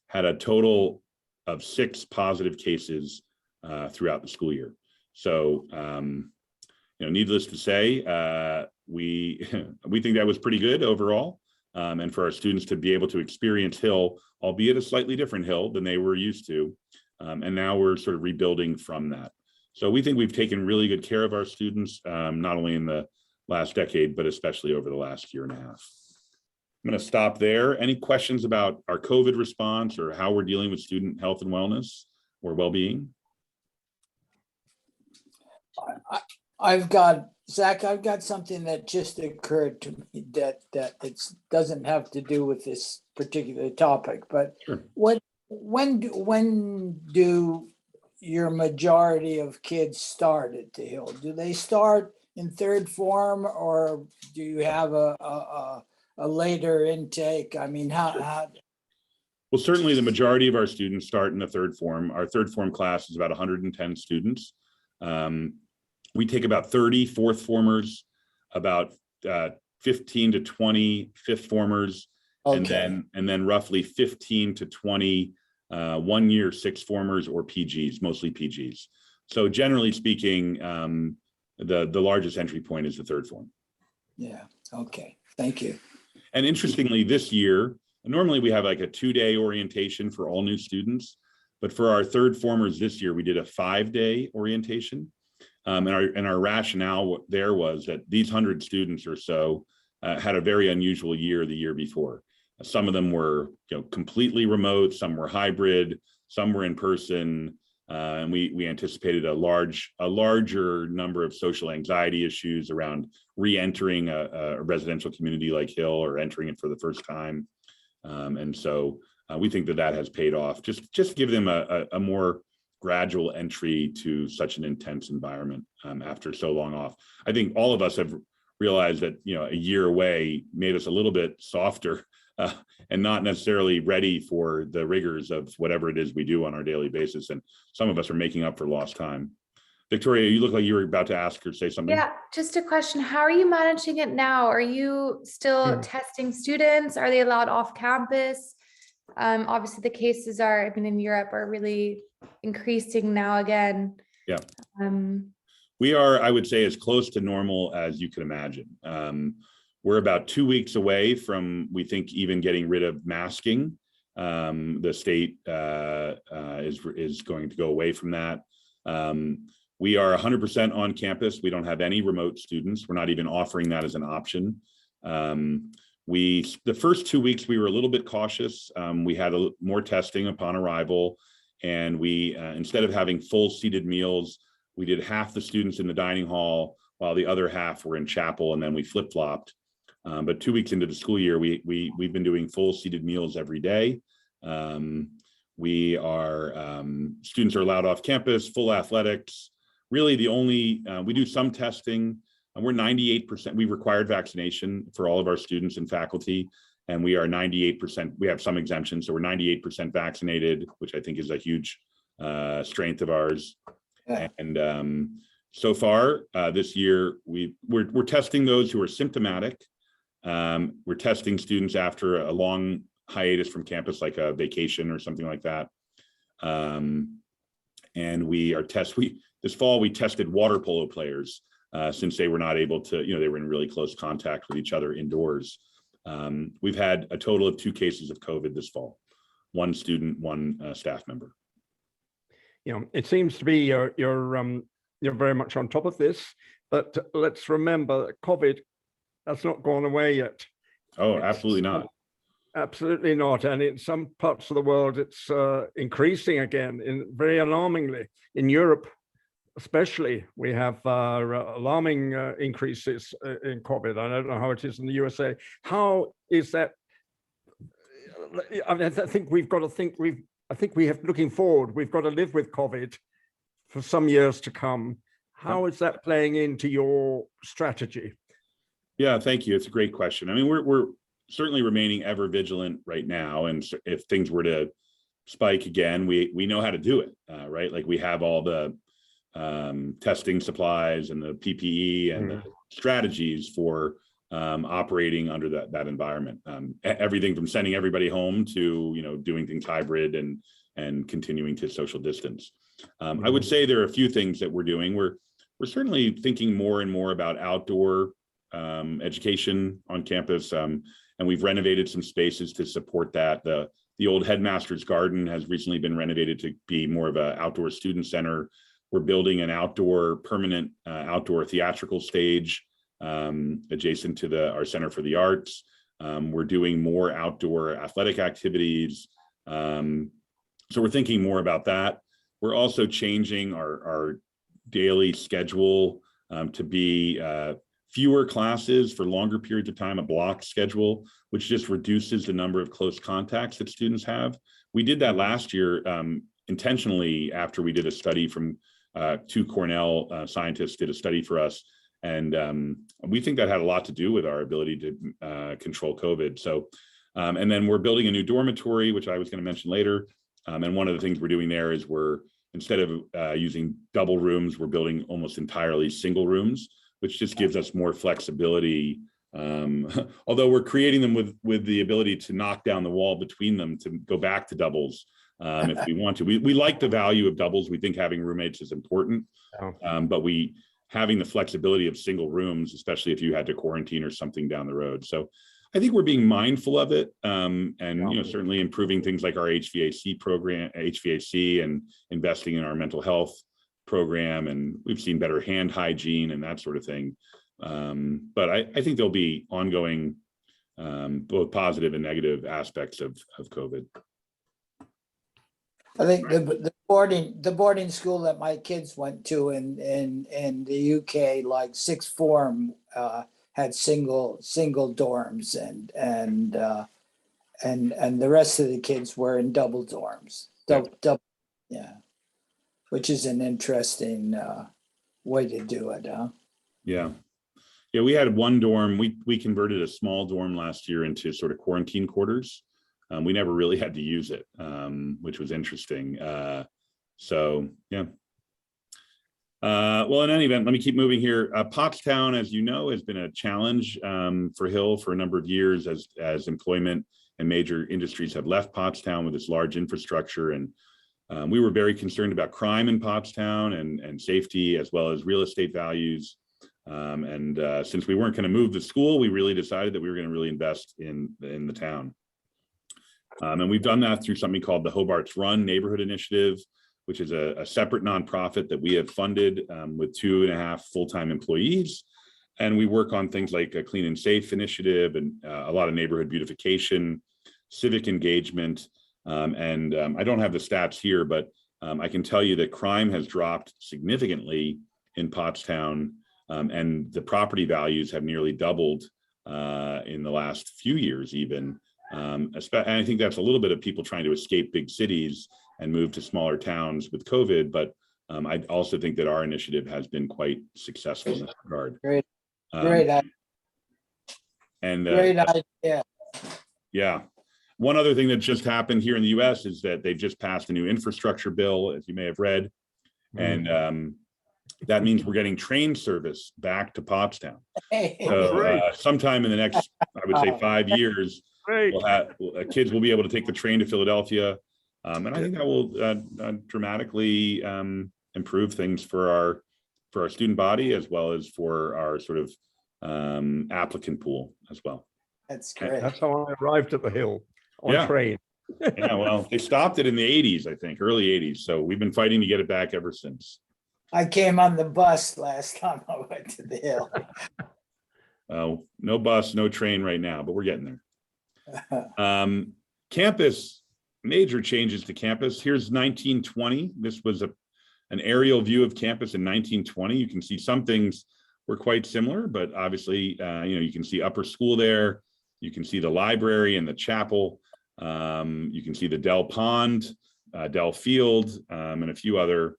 had a total of 6 positive cases throughout the school year. So, needless to say, we think that was pretty good overall. And for our students to be able to experience Hill, albeit a slightly different Hill than they were used to. And now we're sort of rebuilding from that. So we think we've taken really good care of our students, not only in the last decade, but especially over the last year and a half. I'm going to stop there. Any questions about our COVID response or how we're dealing with student health and wellness or well-being? Zach, I've got something that just occurred to me that it doesn't have to do with this particular topic, but Sure. When do your majority of kids start at the Hill? Do they start in 3rd form, or do you have a later intake? I mean, how? Well, certainly the majority of our students start in the 3rd form. Our 3rd form class is about 110 students. We take about 30 4th formers, about 15 to 20 5th formers, Okay. and then roughly 15 to 20 1-year 6th formers or PGs, mostly PGs. So generally speaking, the largest entry point is the 3rd form. Yeah. Okay. Thank you. And interestingly, this year, normally we have like a 2-day orientation for all new students, but for our 3rd formers this year, we did a 5-day orientation. And our rationale there was that these 100 students or so had a very unusual year the year before. Some of them were completely remote, some were hybrid, some were in person, and we anticipated a larger number of social anxiety issues around re-entering a residential community like Hill or entering it for the first time. And so we think that has paid off. Just give them a more gradual entry to such an intense environment after so long off. I think all of us have realized that, a year away made us a little bit softer and not necessarily ready for the rigors of whatever it is we do on our daily basis. And some of us are making up for lost time. Victoria, you look like you were about to ask or say something. Yeah, just a question. How are you managing it now? Are you still testing students? Are they allowed off campus? Obviously the cases in Europe are really increasing now again. Yeah. Um, We are, I would say, as close to normal as you can imagine. We're about 2 weeks away from, we think, even getting rid of masking. The state is going to go away from that. We are 100% on campus. We don't have any remote students. We're not even offering that as an option. The first 2 weeks, we were a little bit cautious. We had more testing upon arrival, and we, instead of having full seated meals, we did half the students in the dining hall while the other half were in chapel, and then we flip-flopped. But 2 weeks into the school year, we've been doing full seated meals every day. Students are allowed off campus, full athletics. Really the only, we do some testing, and we're 98%, we required vaccination for all of our students and faculty, and we are 98%, we have some exemptions, so we're 98% vaccinated, which I think is a huge strength of ours. Yeah. And so far this year, we're testing those who are symptomatic. We're testing students after a long hiatus from campus, like a vacation or something like that. And this fall, we tested water polo players since they were not able to, they were in really close contact with each other indoors. We've had a total of 2 cases of COVID this fall, 1 student, 1 staff member. It seems to be you're very much on top of this, but let's remember that COVID has not gone away yet. Oh, absolutely not. Absolutely not. And in some parts of the world, it's increasing again, very alarmingly. In Europe, especially, we have alarming increases in COVID. I don't know how it is in the USA. How is that? I mean, I think we've got to think, I think we have, looking forward, we've got to live with COVID for some years to come. How is that playing into your strategy? Yeah, thank you. It's a great question. I mean, we're certainly remaining ever vigilant right now. And if things were to spike again, we know how to do it, right? Like we have all the testing supplies and the PPE and the strategies for operating under that environment. Everything from sending everybody home to, doing things hybrid and continuing to social distance. I would say there are a few things that we're doing. We're certainly thinking more and more about outdoor education on campus. And we've renovated some spaces to support that. The old headmaster's garden has recently been renovated to be more of an outdoor student center. We're building an permanent outdoor theatrical stage adjacent to our Center for the Arts. We're doing more outdoor athletic activities. So we're thinking more about that. We're also changing our daily schedule to be fewer classes for longer periods of time, a block schedule, which just reduces the number of close contacts that students have. We did that last year intentionally after we did a study from 2 Cornell scientists did a study for us. And we think that had a lot to do with our ability to control COVID. So, and then we're building a new dormitory, which I was going to mention later. And one of the things we're doing there is instead of using double rooms, we're building almost entirely single rooms, which just gives us more flexibility. Although we're creating them with the ability to knock down the wall between them to go back to doubles if we want to. We like the value of doubles. We think having roommates is important, but having the flexibility of single rooms, especially if you had to quarantine or something down the road. So I think we're being mindful of it, and certainly improving things like our HVAC program, and investing in our mental health program, and we've seen better hand hygiene and that sort of thing. But I think there'll be ongoing both positive and negative aspects of COVID. I think the boarding school that my kids went to in the UK, like sixth form, had single dorms, and the rest of the kids were in double dorms. Double, yeah. Which is an interesting way to do it, huh? Yeah. Yeah, we had one dorm. We converted a small dorm last year into sort of quarantine quarters. We never really had to use it, which was interesting. So yeah. Well, in any event, let me keep moving here. Pottstown, as you know, has been a challenge for Hill for a number of years as employment and major industries have left Pottstown with its large infrastructure. And we were very concerned about crime in Pottstown and safety, as well as real estate values. Since we weren't going to move the school, we really decided that we were going to really invest in the town. And we've done that through something called the Hobart's Run Neighborhood Initiative, which is a separate nonprofit that we have funded with 2.5 full-time employees. And we work on things like a clean and safe initiative and a lot of neighborhood beautification, civic engagement. I don't have the stats here, but I can tell you that crime has dropped significantly in Pottstown, and the property values have nearly doubled in the last few years even. And I think that's a little bit of people trying to escape big cities and move to smaller towns with COVID, but I also think that our initiative has been quite successful in that regard. Great idea. Great idea. Yeah. One other thing that just happened here in the US is that they just passed a new infrastructure bill, as you may have read. And that means we're getting train service back to Pottstown. So sometime in the next, I would say 5 years, we'll have, kids will be able to take the train to Philadelphia. And I think that will dramatically improve things for our student body, as well as for our sort of applicant pool as well. That's great. That's how I arrived at the Hill on train. Yeah, well, they stopped it in the 80s, I think, early 80s. So we've been fighting to get it back ever since. I came on the bus last time I went to the Hill. No bus, no train right now, but we're getting there. Campus, major changes to campus. Here's 1920. This was an aerial view of campus in 1920. You can see some things were quite similar, but obviously, you can see upper school there. You can see the library and the chapel. You can see the Dell Pond, Dell Field, and a few other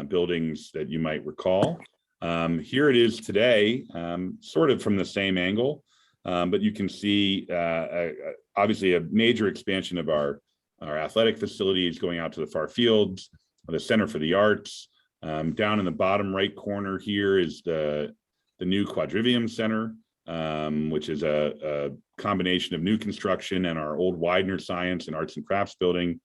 buildings that you might recall. Here it is today, sort of from the same angle, but you can see obviously a major expansion of our athletic facilities going out to the far fields, the Center for the Arts. Down in the bottom right corner here is the new Quadrivium Center, which is a combination of new construction and our old Widener Science and Arts and Crafts building.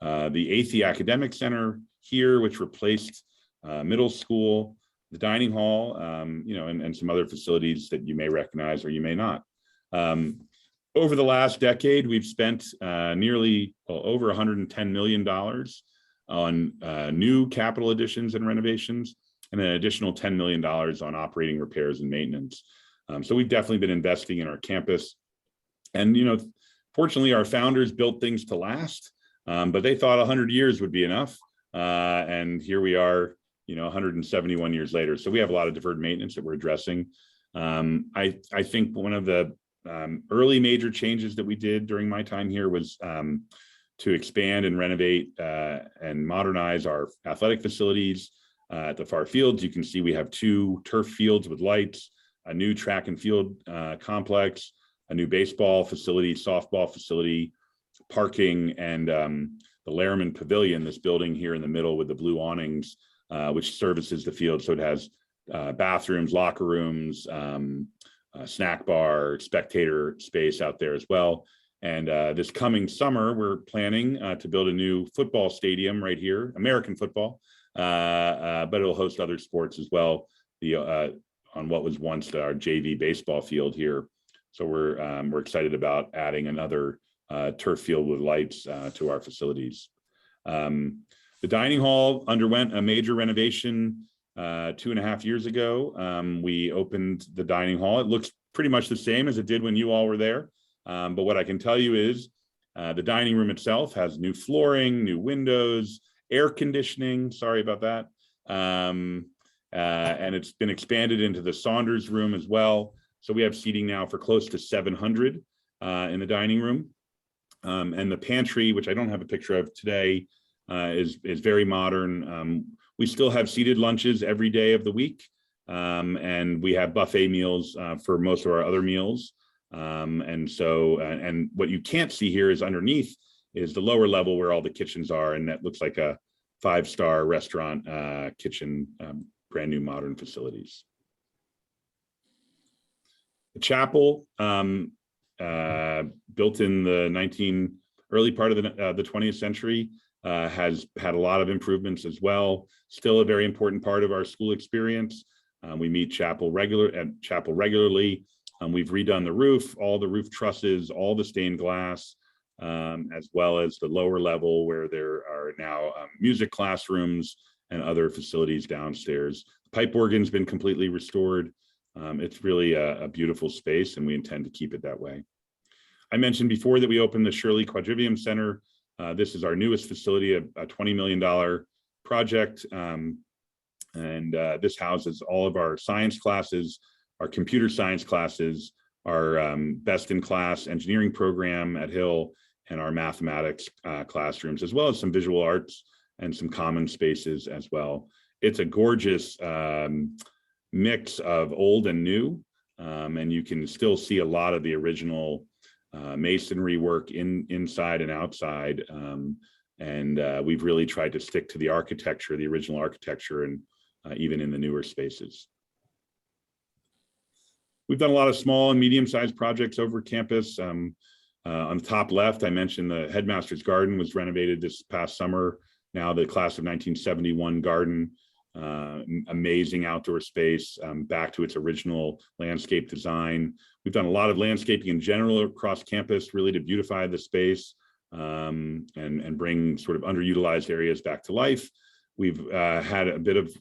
The ATHE Academic Center here, which replaced middle school, the dining hall, and some other facilities that you may recognize or you may not. Over the last decade, we've spent nearly over $110 million on new capital additions and renovations, and an additional $10 million on operating repairs and maintenance. So we've definitely been investing in our campus. And, fortunately, our founders built things to last, but they thought 100 years would be enough. And here we are, 171 years later. So we have a lot of deferred maintenance that we're addressing. I think one of the early major changes that we did during my time here was to expand and renovate and modernize our athletic facilities at the far fields. You can see we have 2 turf fields with lights, a new track and field complex, a new baseball facility, softball facility, parking, and the Lehman Pavilion, this building here in the middle with the blue awnings, which services the field. So it has bathrooms, locker rooms, snack bar, spectator space out there as well. And this coming summer, we're planning to build a new football stadium right here, American football, but it'll host other sports as well. On what was once our JV baseball field here. So we're excited about adding another turf field with lights to our facilities. The dining hall underwent a major renovation 2.5 years ago. We opened the dining hall. It looks pretty much the same as it did when you all were there. But what I can tell you is the dining room itself has new flooring, new windows, air conditioning. Sorry about that. And it's been expanded into the Saunders room as well. So we have seating now for close to 700 in the dining room. And the pantry, which I don't have a picture of today, is very modern. We still have seated lunches every day of the week. and we have buffet meals for most of our other meals. And what you can't see here is underneath is the lower level where all the kitchens are, and that looks like a 5-star restaurant kitchen, brand new modern facilities. The chapel, built in the early part of the 20th century, has had a lot of improvements as well. Still a very important part of our school experience. We meet chapel regularly. We've redone the roof, all the roof trusses, all the stained glass, as well as the lower level where there are now music classrooms and other facilities downstairs. The pipe organ's been completely restored. It's really a beautiful space, and we intend to keep it that way. I mentioned before that we opened the Shirley Quadrivium Center. This is our newest facility, a $20 million project. This houses all of our science classes, our computer science classes, our best-in-class engineering program at Hill, and our mathematics classrooms, as well as some visual arts and some common spaces as well. It's a gorgeous mix of old and new, and you can still see a lot of the original masonry work inside and outside. We've really tried to stick to the architecture, the original architecture, and even in the newer spaces. We've done a lot of small and medium-sized projects over campus. On the top left, I mentioned the headmaster's garden was renovated this past summer. Now the class of 1971 garden, amazing outdoor space, back to its original landscape design. We've done a lot of landscaping in general across campus, really to beautify the space and bring sort of underutilized areas back to life. We've had a bit of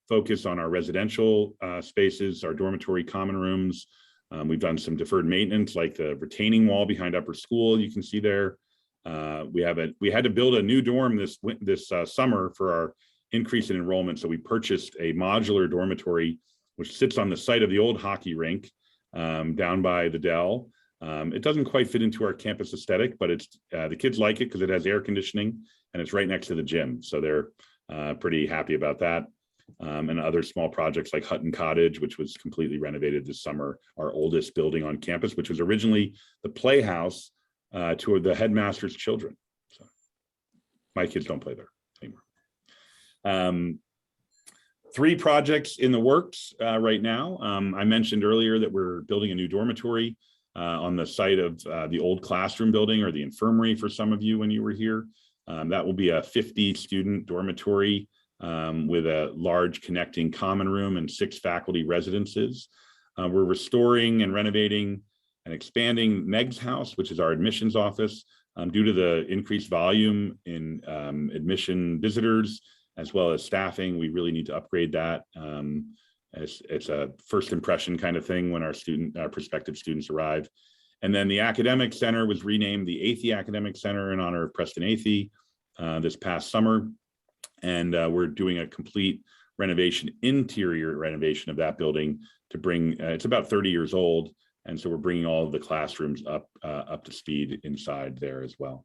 focus on our residential spaces, our dormitory common rooms. We've done some deferred maintenance, like the retaining wall behind upper school, you can see there. We had to build a new dorm this summer for our increase in enrollment. So we purchased a modular dormitory, which sits on the site of the old hockey rink down by the Dell. It doesn't quite fit into our campus aesthetic, but it's the kids like it because it has air conditioning and it's right next to the gym. So they're pretty happy about that. And other small projects like Hutton Cottage, which was completely renovated this summer, our oldest building on campus, which was originally the playhouse to the headmaster's children. So my kids don't play there anymore. 3 projects in the works right now. I mentioned earlier that we're building a new dormitory on the site of the old classroom building, or the infirmary for some of you when you were here. That will be a 50-student dormitory with a large connecting common room and 6 faculty residences. We're restoring and renovating and expanding Meg's house, which is our admissions office. Due to the increased volume in admission visitors, as well as staffing, we really need to upgrade that. It's a first impression kind of thing when our prospective students arrive. And then the academic center was renamed the Athey Academic Center in honor of Preston Athey this past summer. And we're doing a complete interior renovation of that building to bring, it's about 30 years old. And so we're bringing all of the classrooms up to speed inside there as well.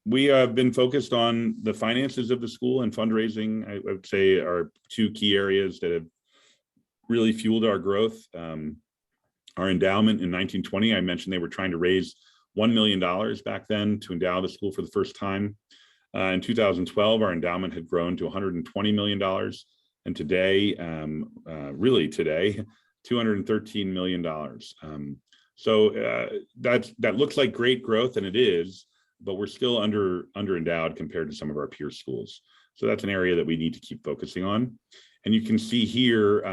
We have been focused on the finances of the school, and fundraising, I would say, are 2 key areas that have really fueled our growth. Our endowment in 1920, I mentioned they were trying to raise $1 million back then to endow the school for the first time. In 2012, our endowment had grown to $120 million. And today, really today, $213 million. That looks like great growth, and it is, but we're still under endowed compared to some of our peer schools. So that's an area that we need to keep focusing on. And you can see here,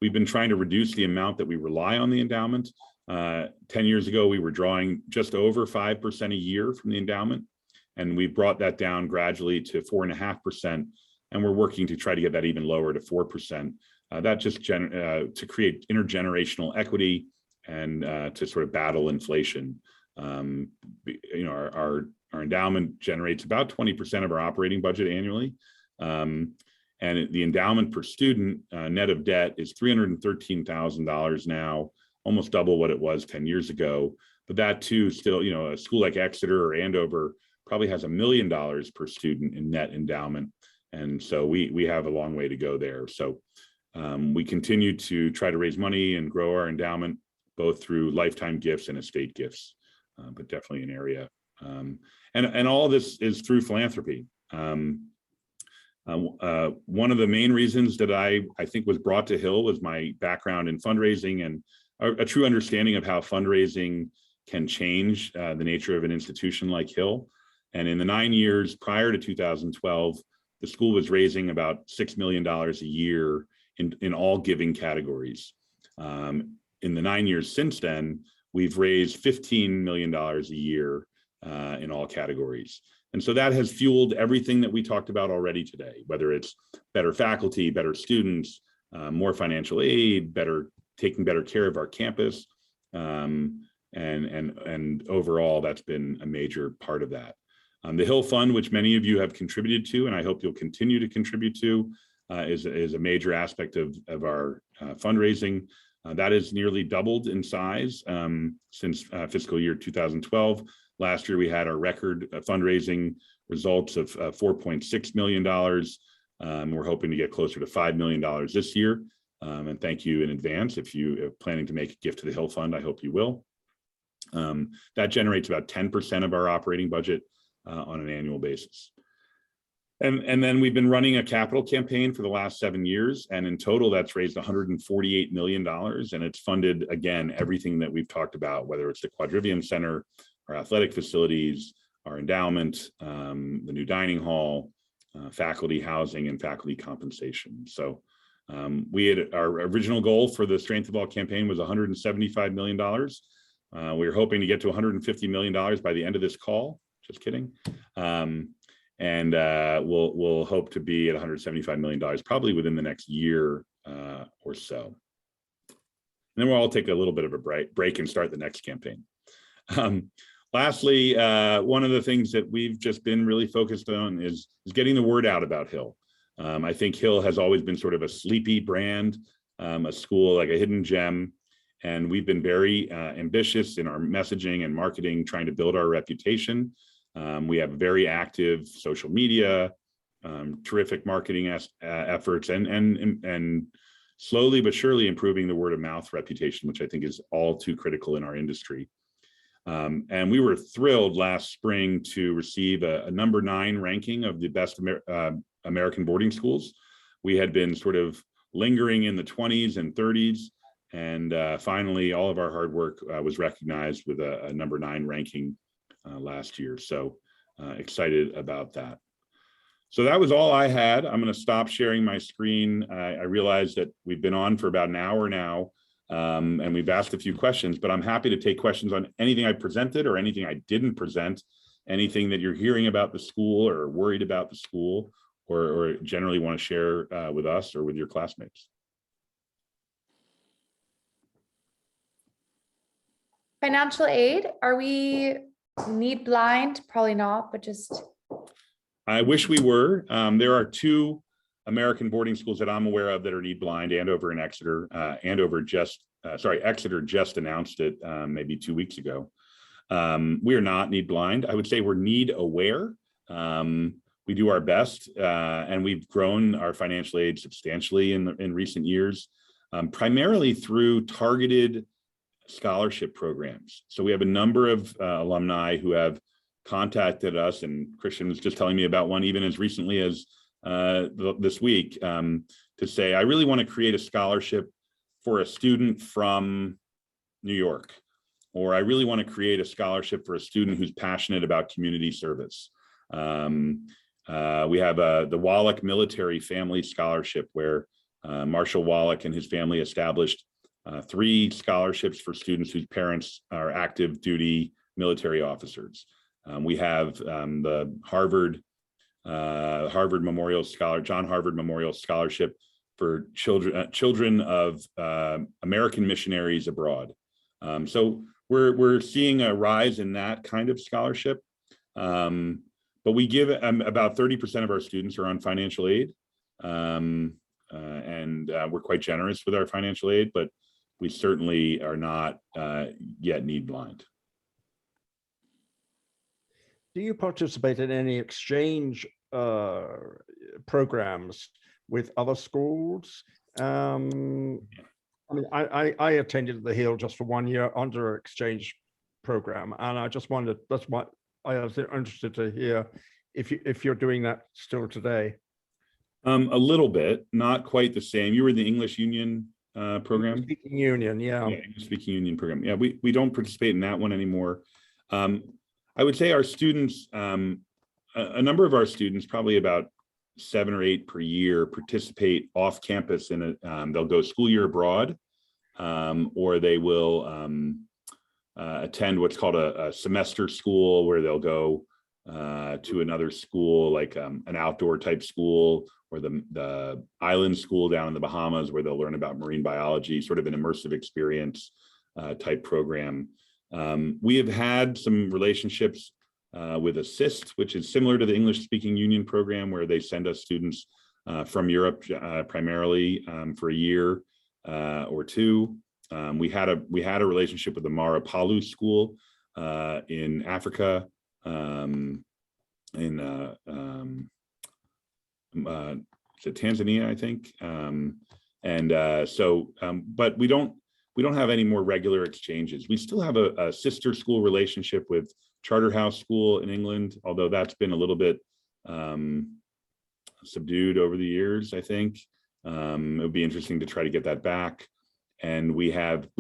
we've been trying to reduce the amount that we rely on the endowment. 10 years ago, we were drawing just over 5% a year from the endowment, and we brought that down gradually to 4.5%. And we're working to try to get that even lower to 4%. That just to create intergenerational equity and to sort of battle inflation. Our endowment generates about 20% of our operating budget annually. And the endowment per student net of debt is $313,000 now, almost double what it was 10 years ago. But that too, still, a school like Exeter or Andover probably has $1 million per student in net endowment. And so we have a long way to go there. So we continue to try to raise money and grow our endowment, both through lifetime gifts and estate gifts, but definitely an area. And all of this is through philanthropy. One of the main reasons that I think was brought to Hill was my background in fundraising and a true understanding of how fundraising can change the nature of an institution like Hill. And in the 9 years prior to 2012, the school was raising about $6 million a year in all giving categories. In the 9 years since then, we've raised $15 million a year in all categories. And so that has fueled everything that we talked about already today, whether it's better faculty, better students, more financial aid, taking better care of our campus. And overall, that's been a major part of that. The Hill Fund, which many of you have contributed to, and I hope you'll continue to contribute to, is a major aspect of our fundraising. That has nearly doubled in size since fiscal year 2012. Last year, we had our record fundraising results of $4.6 million. We're hoping to get closer to $5 million this year. And thank you in advance. If you are planning to make a gift to the Hill Fund, I hope you will. That generates about 10% of our operating budget on an annual basis. And then we've been running a capital campaign for the last 7 years. And in total, that's raised $148 million. And it's funded, again, everything that we've talked about, whether it's the Quadrivium Center, our athletic facilities, our endowment, the new dining hall, faculty housing, and faculty compensation. So we had our original goal for the Strength of All campaign was $175 million. We were hoping to get to $150 million by the end of this call. Just kidding. And we'll hope to be at $175 million probably within the next year or so. And then we'll all take a little bit of a break and start the next campaign. Lastly, one of the things that we've just been really focused on is getting the word out about Hill. I think Hill has always been sort of a sleepy brand, a school like a hidden gem. And we've been very ambitious in our messaging and marketing, trying to build our reputation. We have very active social media, terrific marketing efforts, and slowly but surely improving the word of mouth reputation, which I think is all too critical in our industry. And we were thrilled last spring to receive a number 9 ranking of the best American boarding schools. We had been sort of lingering in the 20s and 30s. And finally, all of our hard work was recognized with a number 9 ranking last year. So excited about that. So that was all I had. I'm going to stop sharing my screen. I realize that we've been on for about an hour now, and we've asked a few questions, but I'm happy to take questions on anything I presented or anything I didn't present, anything that you're hearing about the school or worried about the school, or generally want to share with us or with your classmates. Financial aid, are we need blind? Probably not, but just. I wish we were. There are 2 American boarding schools that I'm aware of that are need blind, Andover and Exeter. Exeter just announced it maybe 2 weeks ago. We are not need blind. I would say we're need aware. We do our best, and we've grown our financial aid substantially in recent years, primarily through targeted scholarship programs. So we have a number of alumni who have contacted us, and Christian was just telling me about one even as recently as this week, to say, I really want to create a scholarship for a student from New York, or I really want to create a scholarship for a student who's passionate about community service. We have the Wallach Military Family Scholarship, where Marshall Wallach and his family established 3 scholarships for students whose parents are active duty military officers. We have the Harvard Memorial John Harvard Memorial Scholarship for children of American missionaries abroad. So we're seeing a rise in that kind of scholarship. But we give about 30% of our students are on financial aid, and we're quite generous with our financial aid, but we certainly are not yet need blind. Do you participate in any exchange programs with other schools. I mean, I attended the Hill just for 1 year under an exchange program, and I just wondered, that's what I was interested to hear if you're doing that still today. A little bit, not quite the same. You were in the English Union program? Speaking Union, yeah. Yeah, English Speaking Union program. Yeah, we don't participate in that one anymore. I would say our students, a number of our students, probably about 7 or 8 per year, participate off campus in a, they'll go school year abroad, or they will attend what's called a semester school, where they'll go to another school, like an outdoor type school, or the island school down in the Bahamas, where they'll learn about marine biology, sort of an immersive experience type program. We have had some relationships with Assist, which is similar to the English Speaking Union program, where they send us students from Europe primarily for a year or two. We had a relationship with the Mara Palu School in Africa, to Tanzania, I think. But we don't have any more regular exchanges. We still have a sister school relationship with Charterhouse School in England, although that's been a little bit subdued over the years, I think. It would be interesting to try to get that back. And we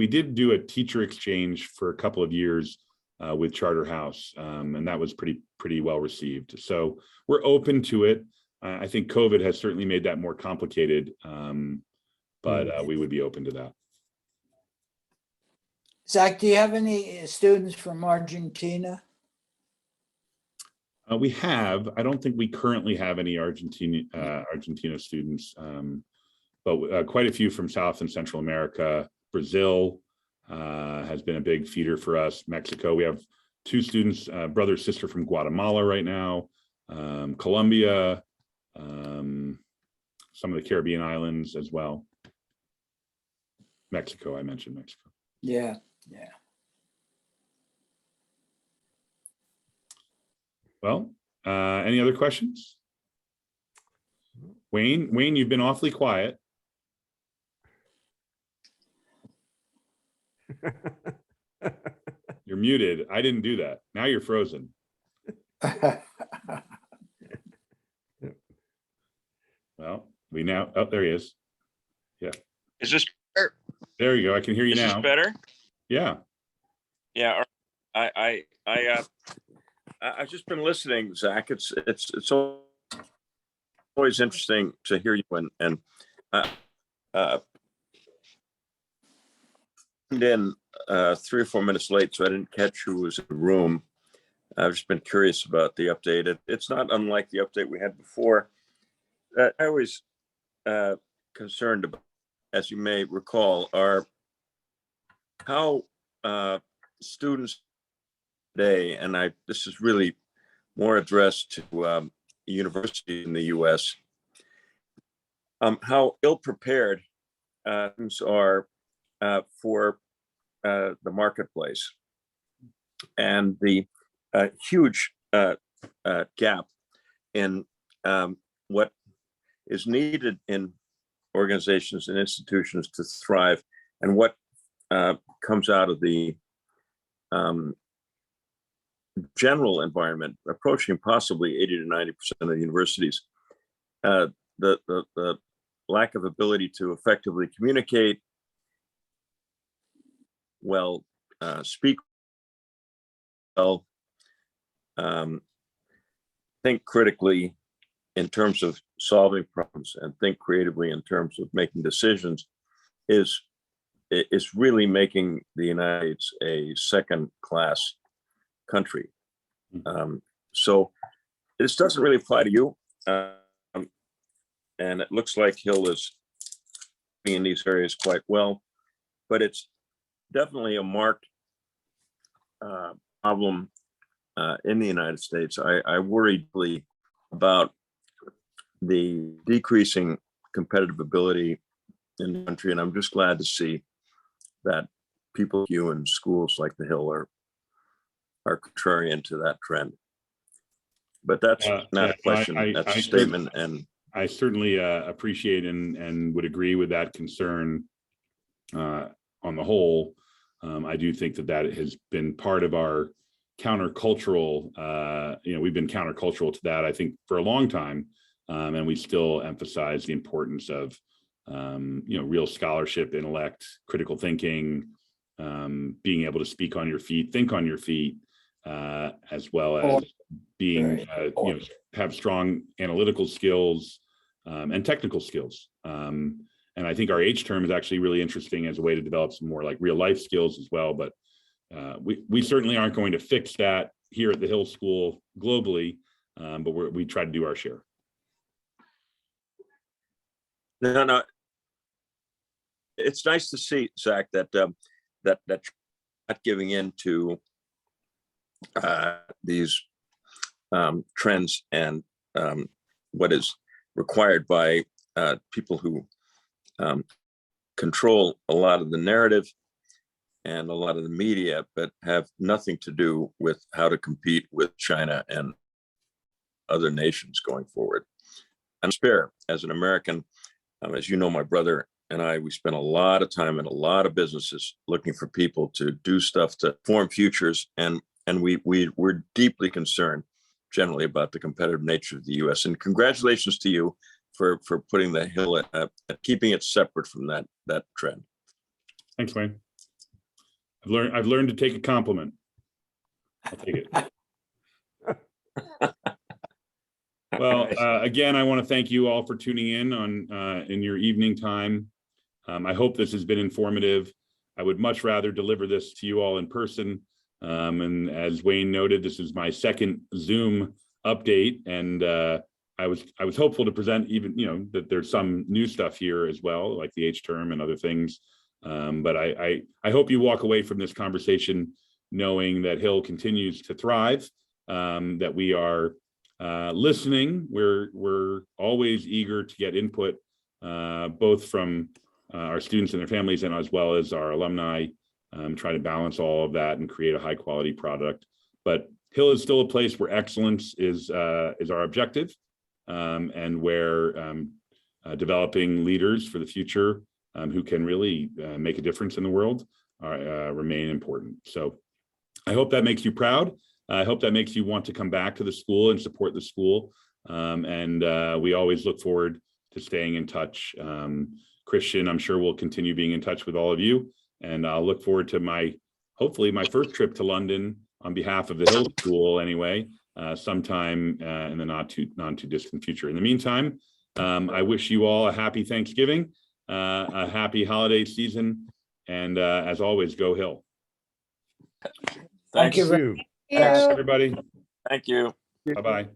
did do a teacher exchange for a couple of years with Charterhouse, and that was pretty well received. So we're open to it. I think COVID has certainly made that more complicated, but we would be open to that. Zach, do you have any students from Argentina? We have. I don't think we currently have any Argentina students, but quite a few from South and Central America. Brazil has been a big feeder for us. Mexico, we have 2 students, brother, sister from Guatemala right now. Colombia, some of the Caribbean islands as well. Mexico, I mentioned Mexico. Yeah. Well, any other questions? Wayne, you've been awfully quiet. You're muted. I didn't do that. Now you're frozen. Well, oh, there he is. Yeah. Is this better? There you go. I can hear you Is now. this better? Yeah. Yeah. I've just been listening, Zach. It's always interesting to hear you and in 3 or 4 minutes late, so I didn't catch who was in the room. I've just been curious about the update. It's not unlike the update we had before. I was concerned about, as you may recall, are how students today, and this is really more addressed to universities in the U.S., how ill-prepared students are for the marketplace, and the huge gap in what is needed in organizations and institutions to thrive, and what comes out of the general environment, approaching possibly 80 to 90% of universities. The lack of ability to effectively communicate, well, speak well, think critically in terms of solving problems, and think creatively in terms of making decisions is really making the United States a second-class country. So this doesn't really apply to you, and it looks like Hill is in these areas quite well, but it's definitely a marked problem in the United States. I worry deeply about the decreasing competitive ability in the country, and I'm just glad to see that people like you in schools like the Hill are contrarian to that trend. But that's not a question, that's a statement. And I certainly appreciate and would agree with that concern on the whole. I do think that has been part of our countercultural, we've been countercultural to that, I think, for a long time. And we still emphasize the importance of, real scholarship, intellect, critical thinking, being able to speak on your feet, think on your feet, as well as being, have strong analytical skills and technical skills. And I think our H term is actually really interesting as a way to develop some more like real life skills as well. But we certainly aren't going to fix that here at the Hill School globally, but we try to do our share. No, it's nice to see, Zach, that that not giving in to these trends and what is required by people who control a lot of the narrative and a lot of the media, but have nothing to do with how to compete with China and other nations going forward. I'm spare as an American. As you know, my brother and I, we spent a lot of time in a lot of businesses looking for people to do stuff to form futures. And we're deeply concerned generally about the competitive nature of the US. And congratulations to you for putting the Hill at keeping it separate from that trend. Thanks, Wayne. I've learned to take a compliment. I'll take it. Well, again, I want to thank you all for tuning in in your evening time. I hope this has been informative. I would much rather deliver this to you all in person. And as Wayne noted, this is my second Zoom update, and I was hopeful to present even that there's some new stuff here as well, like the H term and other things. But I hope you walk away from this conversation knowing that Hill continues to thrive, that we are listening. We're always eager to get input, both from our students and their families, and as well as our alumni, try to balance all of that and create a high quality product. But Hill is still a place where excellence is our objective, and where developing leaders for the future who can really make a difference in the world remain important. So I hope that makes you proud. I hope that makes you want to come back to the school and support the school. And we always look forward to staying in touch. Christian, I'm sure we'll continue being in touch with all of you. And I'll look forward to hopefully my first trip to London on behalf of the Hill School anyway, sometime in the not too distant future. In the meantime, I wish you all a happy Thanksgiving, a happy holiday season. And as always, go Hill. Thank you. You. Thanks, everybody. Thank you. Bye-bye.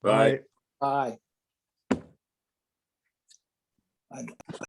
Bye. Bye.